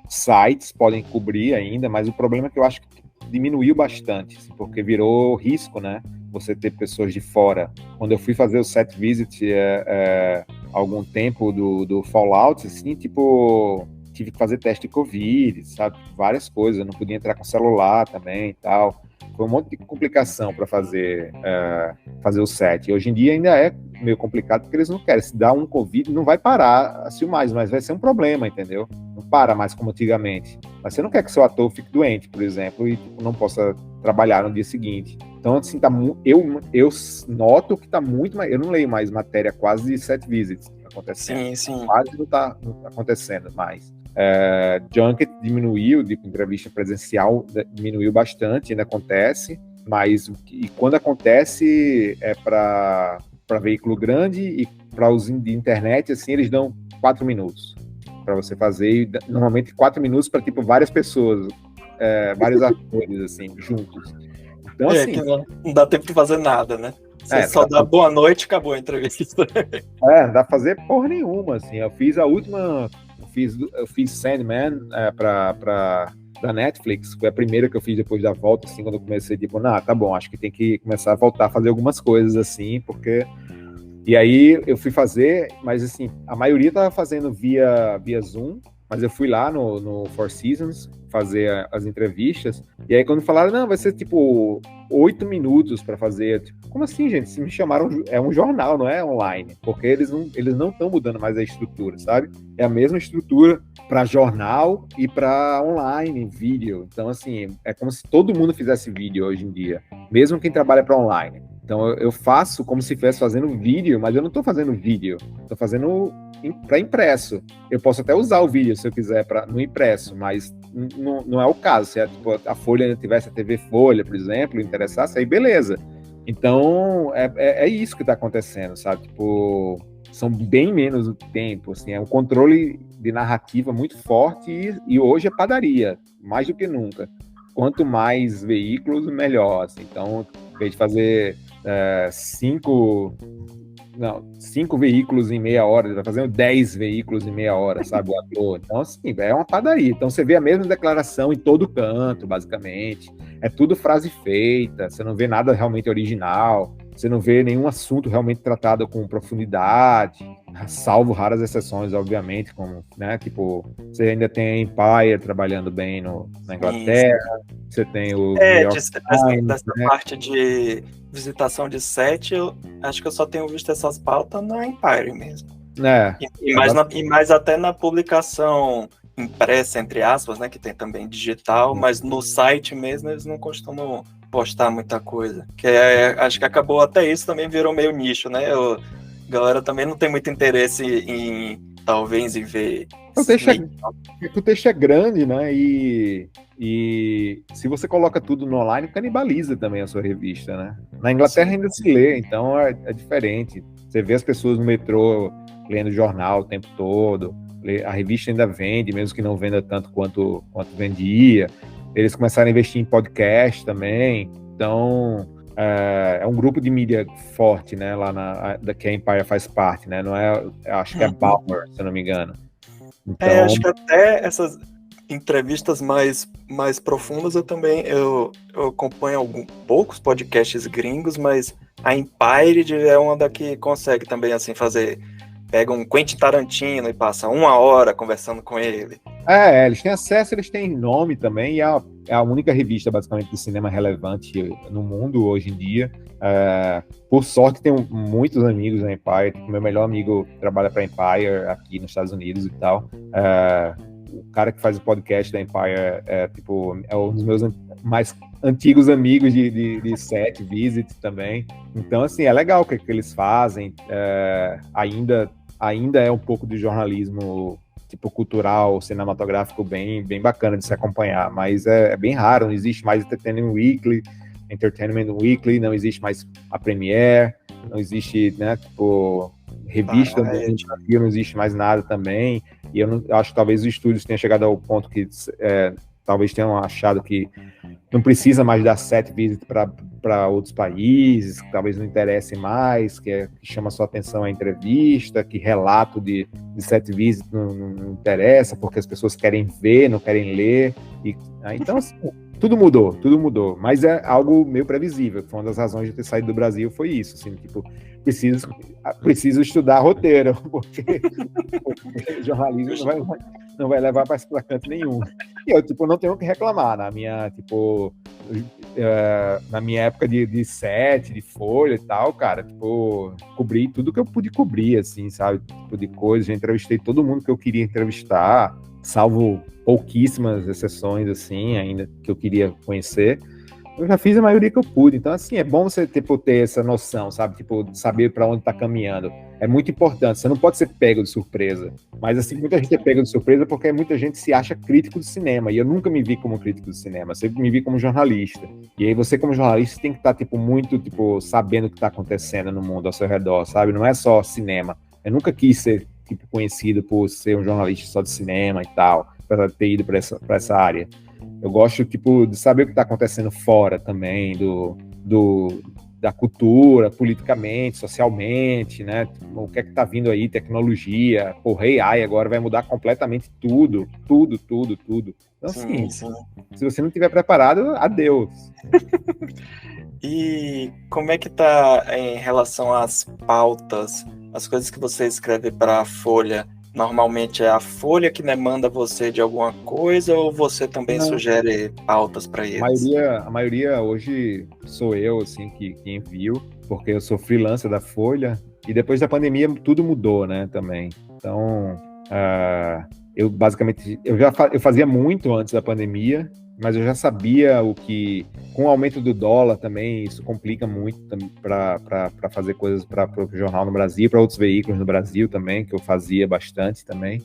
Sites podem cobrir ainda, mas o problema é que eu acho que diminuiu bastante, assim, porque virou risco, né? Você ter pessoas de fora. Quando eu fui fazer o set visit algum tempo do Fallout, assim, tipo, tive que fazer teste de Covid, sabe? Várias coisas, eu não podia entrar com celular também e tal. Foi um monte de complicação para fazer o set. E hoje em dia ainda é meio complicado, porque eles não querem. Se dá um Covid, não vai parar as filmagens, mas vai ser um problema, entendeu? Não para mais como antigamente. Mas você não quer que seu ator fique doente, por exemplo, e não possa trabalhar no dia seguinte. Então, assim, eu noto que está muito mais... Eu não leio mais matéria quase de set visits acontecendo. Sim. Quase não tá acontecendo mais. Junket diminuiu, de entrevista presencial diminuiu bastante, ainda acontece, mas quando acontece é para veículo grande, e para os de internet, assim, eles dão 4 minutos para você fazer, e normalmente 4 minutos para tipo várias pessoas, vários atores assim, juntos. Então, assim, que não dá tempo de fazer nada, né? Você só dá boa noite e acabou a entrevista. Não dá pra fazer porra nenhuma, assim. Eu fiz a última... Eu fiz Sandman da Netflix. Foi a primeira que eu fiz depois da volta, assim, quando eu comecei, tipo, tá bom, acho que tem que começar a voltar a fazer algumas coisas, assim, porque... E aí eu fui fazer, mas, assim, a maioria tava fazendo via Zoom, mas eu fui lá no Four Seasons fazer as entrevistas, e aí quando falaram, não, vai ser, tipo, 8 minutos para fazer. Tipo, como assim, gente? Se me chamaram, é um jornal, não é online, porque eles não estão mudando mais a estrutura, sabe? É a mesma estrutura para jornal e para online, vídeo. Então, assim, é como se todo mundo fizesse vídeo hoje em dia, mesmo quem trabalha para online. Então, eu faço como se estivesse fazendo vídeo, mas eu não estou fazendo vídeo, estou fazendo para impresso. Eu posso até usar o vídeo se eu quiser no impresso, mas não é o caso. Se tipo, a Folha ainda tivesse a TV Folha, por exemplo, interessasse, aí beleza. Então, é isso que está acontecendo, sabe? Tipo, são bem menos o tempo, assim, é um controle de narrativa muito forte, e hoje é padaria, mais do que nunca. Quanto mais veículos, melhor, assim. Então, em vez de fazer 5 veículos em meia hora, ele tá fazendo 10 veículos em meia hora, sabe, o ator. Então, assim, é uma padaria. Então, você vê a mesma declaração em todo canto, basicamente. É tudo frase feita, você não vê nada realmente original, você não vê nenhum assunto realmente tratado com profundidade, salvo raras exceções, obviamente, como, né, tipo, você ainda tem a Empire trabalhando bem na Inglaterra, você tem o dessa parte de visitação de set, eu acho que eu só tenho visto essas pautas na Empire mesmo. E mais até na publicação impressa, entre aspas, né, que tem também digital, mas no site mesmo eles não costumam postar muita coisa. Acho que acabou até isso, também virou meio nicho, né? A galera também não tem muito interesse talvez em ver. O texto é grande, né? E se você coloca tudo no online, canibaliza também a sua revista, né? Na Inglaterra ainda se lê, então é diferente. Você vê as pessoas no metrô lendo jornal o tempo todo, a revista ainda vende, mesmo que não venda tanto quanto vendia. Eles começaram a investir em podcast também, então é um grupo de mídia forte, né, lá da que a Empire faz parte, né, não é, acho que é Bauer, se eu não me engano. Então, acho que até essas entrevistas mais profundas eu acompanho poucos podcasts gringos, mas a Empire é uma da que consegue também assim fazer. Pega um Quentin Tarantino e passa 1 hora conversando com ele. Eles têm acesso, eles têm nome também, e é a única revista, basicamente, de cinema relevante no mundo hoje em dia. Por sorte, tenho muitos amigos na Empire. Meu melhor amigo trabalha para a Empire aqui nos Estados Unidos e tal. O cara que faz o podcast da Empire é um dos meus mais antigos amigos de set, visit também. Então, assim, é legal o que eles fazem. Ainda é um pouco de jornalismo tipo cultural, cinematográfico bem bacana de se acompanhar, mas é bem raro, não existe mais Entertainment Weekly, não existe mais a Premiere, não existe, né, tipo, revista, não existe mais nada também, e eu acho que talvez os estúdios tenham chegado ao ponto que talvez tenham achado que não precisa mais dar set visit para outros países, que talvez não interesse mais, que chama sua atenção a entrevista, que relato de set visit não interessa, porque as pessoas querem ver, não querem ler. Então, assim, tudo mudou, mas é algo meio previsível. Foi uma das razões de ter saído do Brasil, foi isso, assim, tipo, preciso estudar roteiro, porque jornalismo não vai levar para canto nenhum. E eu, tipo, não tenho o que reclamar na minha época de set, de folha e tal, cara, tipo, cobri tudo que eu pude cobrir, assim, sabe, tipo de coisa, já entrevistei todo mundo que eu queria entrevistar, salvo pouquíssimas exceções, assim, ainda que eu queria conhecer. Eu já fiz a maioria que eu pude, então, assim, é bom você ter essa noção, sabe, tipo, saber para onde tá caminhando. É muito importante, você não pode ser pego de surpresa, mas, assim, muita gente é pego de surpresa porque muita gente se acha crítico do cinema, e eu nunca me vi como crítico do cinema, sempre me vi como jornalista. E aí você, como jornalista, tem que estar, tipo, muito, tipo, sabendo o que tá acontecendo no mundo ao seu redor, sabe? Não é só cinema. Eu nunca quis ser, tipo, conhecido por ser um jornalista só de cinema e tal, para ter ido para essa área. Eu gosto, tipo, de saber o que está acontecendo fora também, da cultura, politicamente, socialmente, né? O que é que está vindo aí, tecnologia, AI agora vai mudar completamente tudo. Então, assim, sim. Se você não estiver preparado, adeus. E como é que tá em relação às pautas, as coisas que você escreve para a Folha? Normalmente é a Folha que demanda você de alguma coisa ou você também sugere pautas para eles? A maioria hoje sou eu, assim, que envio, porque eu sou freelancer da Folha, e depois da pandemia tudo mudou, né, também. Então, eu basicamente, eu fazia muito antes da pandemia, mas eu já sabia com o aumento do dólar também, isso complica muito para fazer coisas para o jornal no Brasil, para outros veículos no Brasil também, que eu fazia bastante também.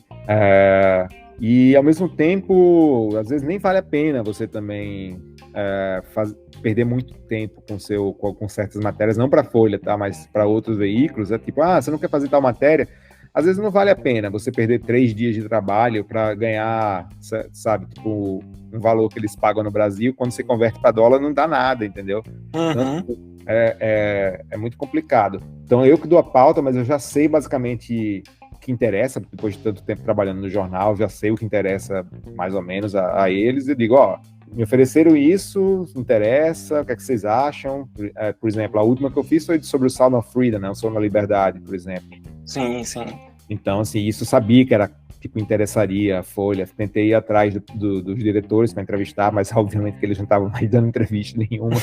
E, ao mesmo tempo, às vezes nem vale a pena você também perder muito tempo com certas matérias, não para a Folha, tá? Mas para outros veículos. É tipo, você não quer fazer tal matéria? Às vezes não vale a pena você perder 3 dias de trabalho para ganhar, sabe, tipo, um valor que eles pagam no Brasil, quando você converte para dólar não dá nada, entendeu? Uhum. Então, é muito complicado. Então eu que dou a pauta, mas eu já sei basicamente o que interessa, depois de tanto tempo trabalhando no jornal, já sei o que interessa mais ou menos a eles, eu digo, me ofereceram isso, interessa, o que é que vocês acham? Por exemplo, a última que eu fiz foi sobre o Sound of Freedom, né, o Som da Liberdade, por exemplo. Sim. Então, assim, isso eu sabia que era, tipo, interessaria a Folha. Tentei ir atrás dos diretores para entrevistar, mas obviamente que eles não estavam mais dando entrevista nenhuma.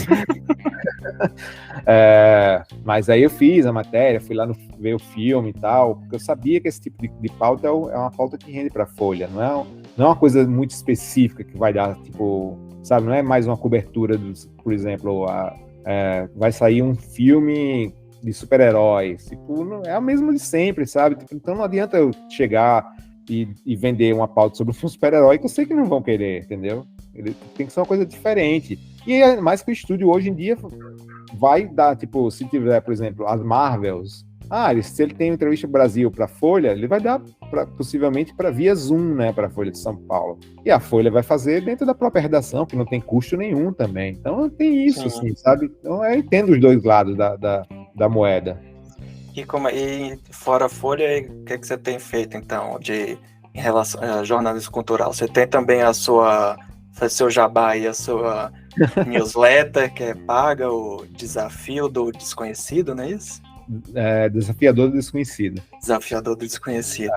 Mas aí eu fiz a matéria, fui lá ver o filme e tal, porque eu sabia que esse tipo de pauta é uma pauta que rende para a Folha, não é uma coisa muito específica que vai dar, tipo, sabe, não é mais uma cobertura, por exemplo, vai sair um filme de super-heróis, tipo, é o mesmo de sempre, sabe? Então não adianta eu chegar e vender uma pauta sobre um super-herói que eu sei que não vão querer, entendeu? Ele tem que ser uma coisa diferente. E é mais que o estúdio hoje em dia vai dar, tipo, se tiver, por exemplo, as Marvels, Se ele tem uma entrevista no Brasil para a Folha, ele vai dar possivelmente para via Zoom, né, para a Folha de São Paulo. E a Folha vai fazer dentro da própria redação, que não tem custo nenhum também. Então tem isso, assim, sabe? Então eu entendo os dois lados da moeda. E fora a Folha, o que você tem feito, então, em relação a jornalismo cultural? Você tem também seu jabá e a sua newsletter, que é paga, o Desafio do Desconhecido, não é isso? Desafiador do Desconhecido. Desafiador do Desconhecido.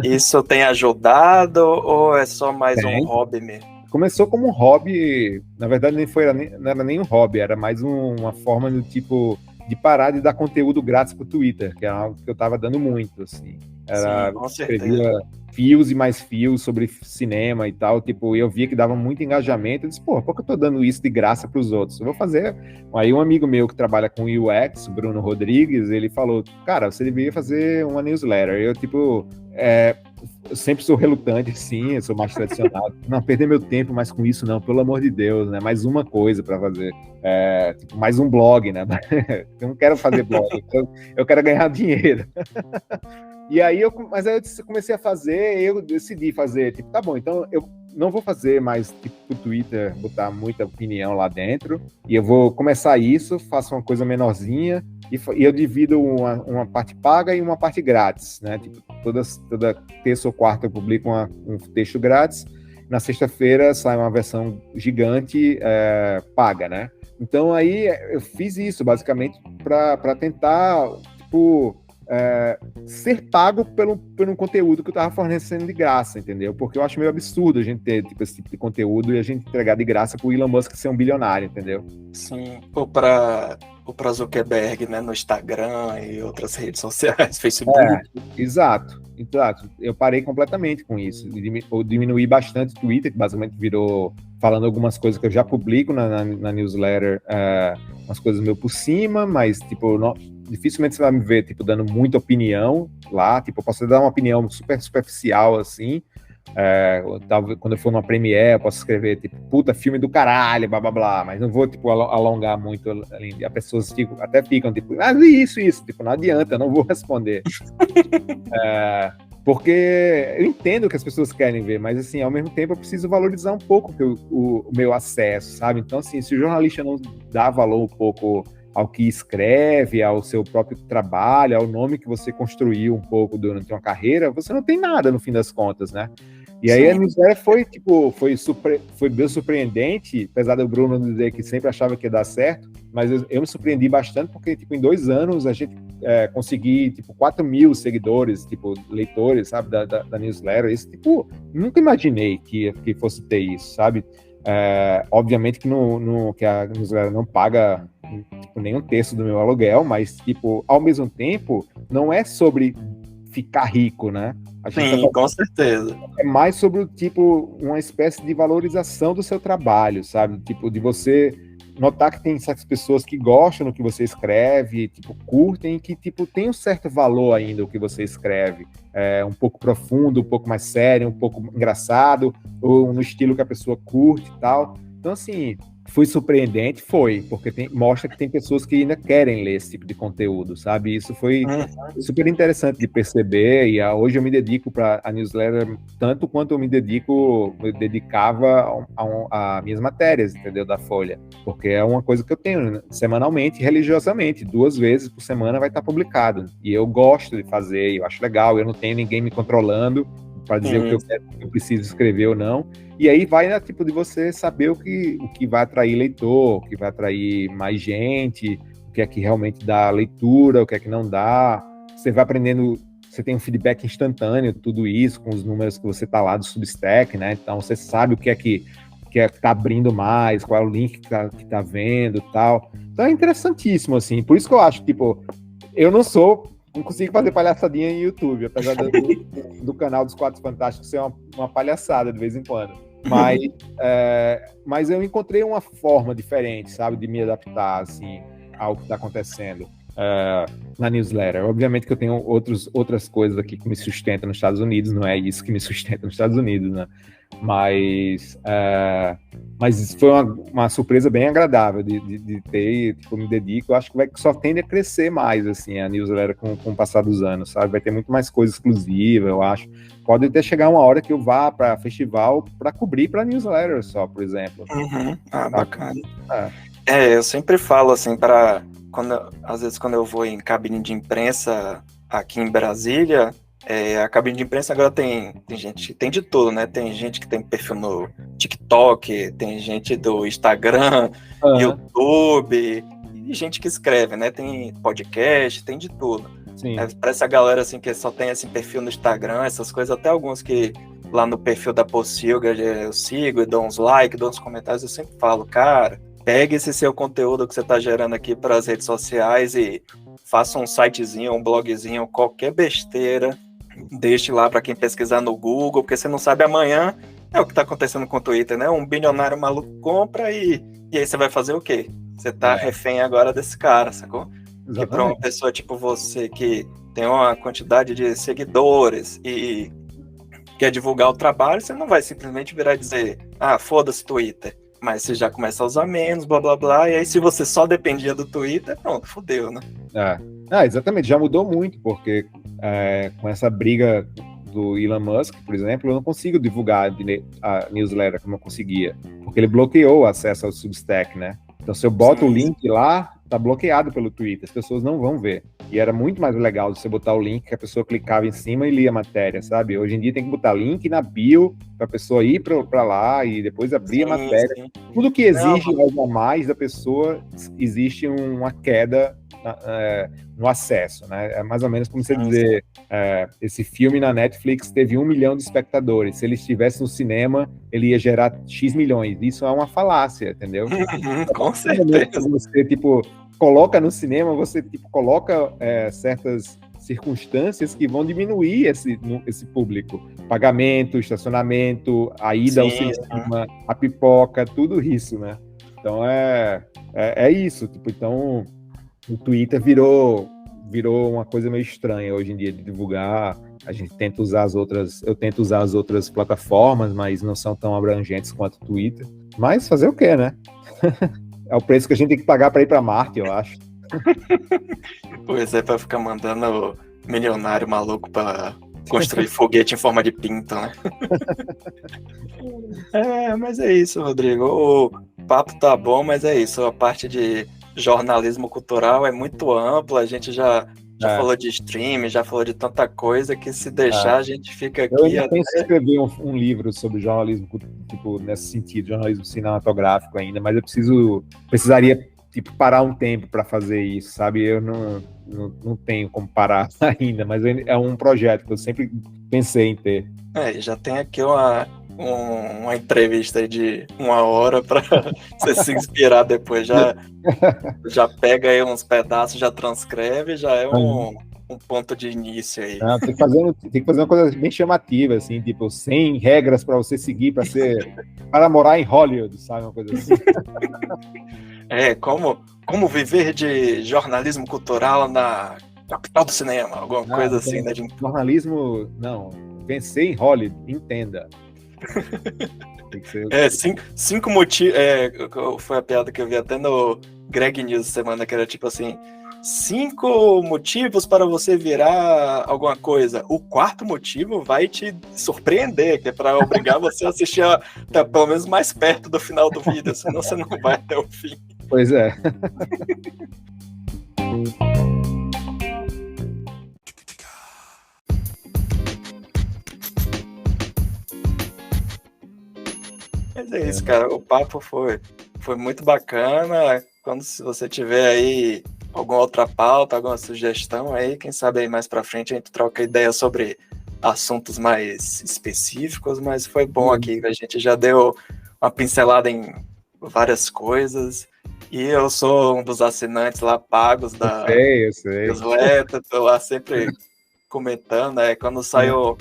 Isso tem ajudado ou é só mais um hobby mesmo? Começou como um hobby, na verdade não era nem um hobby, era mais uma forma do tipo de parar de dar conteúdo grátis pro Twitter, que é algo que eu tava dando muito, assim. Sim, com certeza. Escrevia fios e mais fios sobre cinema e tal, tipo, eu via que dava muito engajamento, eu disse, por que eu tô dando isso de graça pros outros? Eu vou fazer. Aí um amigo meu que trabalha com UX, Bruno Rodrigues, ele falou, cara, você deveria fazer uma newsletter. Eu, tipo, eu sempre sou relutante, sim, eu sou mais tradicional. Não, perder meu tempo mais com isso não, pelo amor de Deus, né? Mais uma coisa para fazer. Tipo, mais um blog, né? Eu não quero fazer blog, eu quero ganhar dinheiro. E aí mas aí eu comecei a fazer, eu decidi fazer, tipo, tá bom, então eu não vou fazer mais, tipo, o Twitter, botar muita opinião lá dentro, e eu vou começar isso, faço uma coisa menorzinha, e eu divido uma parte paga e uma parte grátis, né? Tipo, toda terça ou quarta eu publico um texto grátis, na sexta-feira sai uma versão gigante paga, né? Então aí eu fiz isso, basicamente, para tentar, tipo, ser pago pelo conteúdo que eu estava fornecendo de graça, entendeu? Porque eu acho meio absurdo a gente ter tipo, esse tipo de conteúdo e a gente entregar de graça pro Elon Musk ser um bilionário, entendeu? Sim, ou para Zuckerberg, né, no Instagram e outras redes sociais, Facebook. Exato. Eu parei completamente com isso. Eu diminuí bastante o Twitter, que basicamente virou falando algumas coisas que eu já publico na newsletter, umas coisas meio por cima, mas tipo, dificilmente você vai me ver tipo, dando muita opinião lá. Tipo, eu posso dar uma opinião super superficial assim. Quando eu for numa premiere, eu posso escrever tipo, puta, filme do caralho, blá blá blá, mas não vou tipo, alongar muito. As pessoas até ficam tipo, isso, tipo, não adianta, eu não vou responder. Porque eu entendo o que as pessoas querem ver, mas assim, ao mesmo tempo eu preciso valorizar um pouco o meu acesso, sabe? Então, assim, se o jornalista não dá valor um pouco ao que escreve, ao seu próprio trabalho, ao nome que você construiu um pouco durante uma carreira, você não tem nada no fim das contas, né? E aí a newsletter foi bem surpreendente, apesar do Bruno dizer que sempre achava que ia dar certo, mas eu me surpreendi bastante porque tipo, em 2 anos a gente consegui tipo 4.000 seguidores, tipo leitores, sabe, da newsletter. Isso tipo nunca imaginei que fosse ter isso, sabe? Obviamente que que a newsletter não paga tipo, nem um terço do meu aluguel, mas tipo ao mesmo tempo não é sobre ficar rico, né? Sim, com certeza. É mais sobre, tipo, uma espécie de valorização do seu trabalho, sabe? Tipo, de você notar que tem certas pessoas que gostam do que você escreve, tipo, curtem, que, tipo, tem um certo valor ainda o que você escreve. Um pouco profundo, um pouco mais sério, um pouco engraçado, ou no estilo que a pessoa curte e tal. Então, assim, foi surpreendente? Foi, porque mostra que tem pessoas que ainda querem ler esse tipo de conteúdo, sabe? Isso foi super interessante de perceber, e hoje eu me dedico para a newsletter tanto quanto eu dedicava a minhas matérias, entendeu? Da Folha, porque é uma coisa que eu tenho semanalmente, religiosamente, 2 vezes por semana vai estar publicado, e eu gosto de fazer, eu acho legal, eu não tenho ninguém me controlando para dizer o que eu quero, o que eu preciso escrever ou não. E aí vai, né, tipo, de você saber o que vai atrair leitor, o que vai atrair mais gente, o que é que realmente dá leitura, o que é que não dá. Você vai aprendendo, você tem um feedback instantâneo, tudo isso, com os números que você tá lá do Substack, né? Então você sabe o que é que tá abrindo mais, qual é o link que tá vendo e tal. Então é interessantíssimo, assim. Por isso que eu acho, tipo, eu não consigo fazer palhaçadinha em YouTube, apesar do canal dos Quatro Fantásticos ser uma palhaçada de vez em quando. Mas eu encontrei uma forma diferente, sabe, de me adaptar, assim, ao que está acontecendo. na newsletter. Obviamente que eu tenho outras coisas aqui que me sustentam nos Estados Unidos, não é isso que me sustenta nos Estados Unidos, né? Mas foi uma surpresa bem agradável de ter, tipo, eu me dedico. Eu acho que só tende a crescer mais, assim, a newsletter com o passar dos anos, sabe? Vai ter muito mais coisa exclusiva, eu acho. Pode até chegar uma hora que eu vá para festival para cobrir para newsletter só, por exemplo. Uhum. Bacana. Eu sempre falo, assim, às vezes quando eu vou em cabine de imprensa aqui em Brasília, a cabine de imprensa agora tem gente, tem de tudo, né? Tem gente que tem perfil no TikTok, tem gente do Instagram, YouTube, e gente que escreve, né? Tem podcast, tem de tudo. Parece a galera, assim, que só tem esse perfil no Instagram, essas coisas, até alguns que lá no perfil da Pocilga eu sigo e dou uns likes, dou uns comentários, eu sempre falo, cara, pegue esse seu conteúdo que você está gerando aqui para as redes sociais e faça um sitezinho, um blogzinho, qualquer besteira, deixe lá para quem pesquisar no Google, porque você não sabe amanhã, é o que está acontecendo com o Twitter, né? Um bilionário maluco compra e aí você vai fazer o quê? Você tá refém agora desse cara, sacou? Exatamente. Que para uma pessoa tipo você, que tem uma quantidade de seguidores e quer divulgar o trabalho, você não vai simplesmente virar e dizer, foda-se Twitter. Mas você já começa a usar menos, blá blá blá, e aí se você só dependia do Twitter, pronto, fodeu, né? Exatamente, já mudou muito, porque com essa briga do Elon Musk, por exemplo, eu não consigo divulgar a newsletter como eu conseguia, porque ele bloqueou o acesso ao Substack, né? Então se eu boto o link lá, tá bloqueado pelo Twitter, as pessoas não vão ver. E era muito mais legal você botar o link que a pessoa clicava em cima e lia a matéria, sabe? Hoje em dia tem que botar link na bio para a pessoa ir para lá e depois abrir a matéria. Sim. Tudo que exige algo a mais da pessoa, existe uma queda no acesso, né? É mais ou menos como você dizer, esse filme na Netflix teve 1 milhão de espectadores. Se ele estivesse no cinema, ele ia gerar X milhões. Isso é uma falácia, entendeu? Com certeza. Você, tipo, coloca no cinema, você tipo, coloca certas circunstâncias que vão diminuir esse público. Pagamento, estacionamento, a ida ao cinema, a pipoca, tudo isso, né? Então é isso. Tipo, então o Twitter virou uma coisa meio estranha hoje em dia de divulgar. A gente tenta usar eu tento usar as outras plataformas, mas não são tão abrangentes quanto o Twitter. Mas fazer o quê, né? É o preço que a gente tem que pagar para ir para Marte, eu acho. Pois é, para ficar mandando milionário maluco para construir foguete em forma de pinto, né? Mas é isso, Rodrigo. O papo tá bom, mas é isso. A parte de jornalismo cultural é muito ampla. A gente já falou de streaming, já falou de tanta coisa que se deixar a gente fica aqui. Eu ainda penso em escrever um livro sobre jornalismo, tipo, nesse sentido, jornalismo cinematográfico ainda, mas eu precisaria tipo, parar um tempo para fazer isso, sabe? Eu não tenho como parar ainda, mas é um projeto que eu sempre pensei em ter. Já tem aqui uma entrevista aí de 1 hora para você se inspirar depois. Já pega aí uns pedaços, já transcreve, já é um ponto de início aí. Tem que fazer uma coisa bem chamativa, assim, tipo, 100 regras para você seguir para morar em Hollywood, sabe? Uma coisa assim. Como viver de jornalismo cultural na capital do cinema, alguma coisa assim, né? Jornalismo, não, vencer em Hollywood, entenda. Tem que ser... 5 motivos, foi a piada que eu vi até no Greg News semana, que era tipo assim, 5 motivos para você virar alguma coisa. O 4º motivo vai te surpreender, que é para obrigar você a assistir até pelo menos mais perto do final do vídeo, senão você não vai até o fim. Pois é. Mas é isso, cara. O papo foi muito bacana. Se você tiver aí alguma outra pauta, alguma sugestão aí, quem sabe aí mais pra frente a gente troca ideia sobre assuntos mais específicos, mas foi bom aqui, a gente já deu uma pincelada em várias coisas, e eu sou um dos assinantes lá pagos da newsletter, tô lá sempre comentando, quando saiu,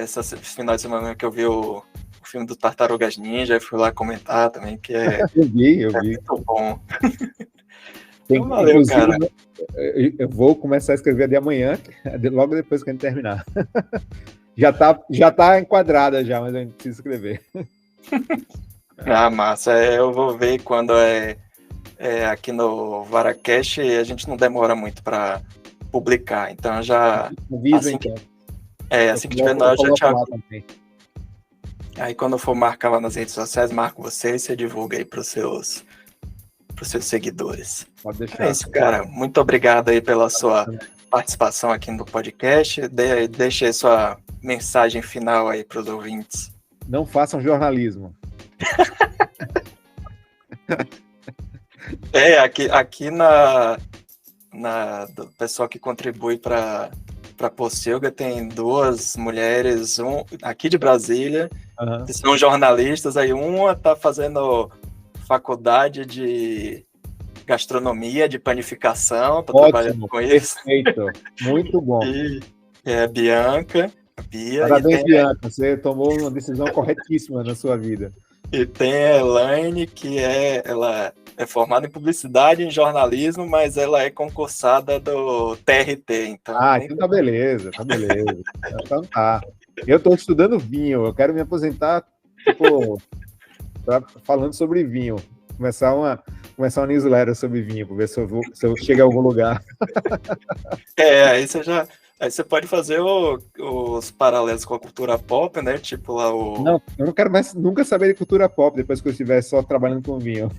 esse final de semana que eu vi o filme do Tartarugas Ninja, eu fui lá comentar também, que eu vi. Muito bom. Então, valeu, cara. Eu vou começar a escrever de amanhã, logo depois que a gente terminar. Já tá enquadrada já, mas a gente precisa escrever. Ah, massa. Eu vou ver quando aqui no Varacast, a gente não demora muito para publicar. Então já. Avisa, então. Assim que tiver no ar, eu já te aviso. Aí quando eu for marcar lá nas redes sociais, marco você e você divulga aí pros seus seguidores. Pode deixar. É isso, cara. Muito obrigado aí pela sua participação aqui no podcast. Deixa aí sua mensagem final aí pros ouvintes. Não façam jornalismo. Aqui do pessoal que contribui para Pocilga tem duas mulheres, aqui de Brasília, que são jornalistas, aí uma tá fazendo faculdade de gastronomia, de panificação, tá trabalhando com isso. Perfeito, muito bom. E é a Bianca, a Bia. Parabéns, Bianca, você tomou uma decisão corretíssima na sua vida. E tem a Elaine, que ela é formada em publicidade e em jornalismo, mas ela é concursada do TRT. Então, então tá beleza. Então tá. Eu tô estudando vinho, eu quero me aposentar, falando sobre vinho. Começar uma newsletter sobre vinho, para ver se eu chego a algum lugar. Aí você pode fazer os paralelos com a cultura pop, né? Tipo lá o... Não, eu não quero mais nunca saber de cultura pop depois que eu estiver só trabalhando com vinho.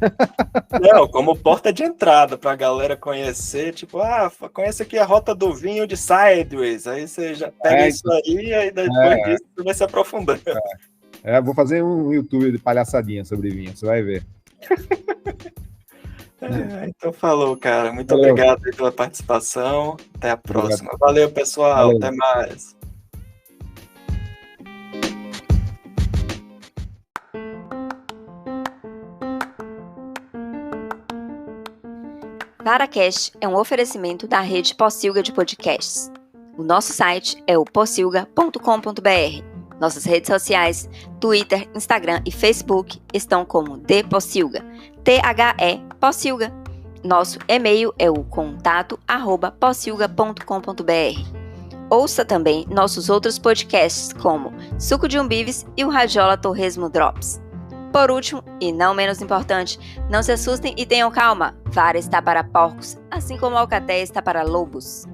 Não, como porta de entrada pra galera conhecer, tipo, conhece aqui a Rota do Vinho de Sideways. Aí você já pega isso aí, aí depois disso você vai se aprofundando. Vou fazer um YouTube de palhaçadinha sobre vinho, você vai ver. Então falou, cara. Muito obrigado pela participação. Até a próxima. Valeu, pessoal. Até mais. Varacast é um oferecimento da rede Pocilga de podcasts. O nosso site é o pocilga.com.br. Nossas redes sociais, Twitter, Instagram e Facebook estão como The Pocilga, THE Pocilga. Nosso e-mail é o contato@pocilga.com.br. Ouça também nossos outros podcasts como Suco de Umbives e o Radiola Torresmo Drops. Por último, e não menos importante, não se assustem e tenham calma. Vara está para porcos, assim como a alcatéia está para lobos.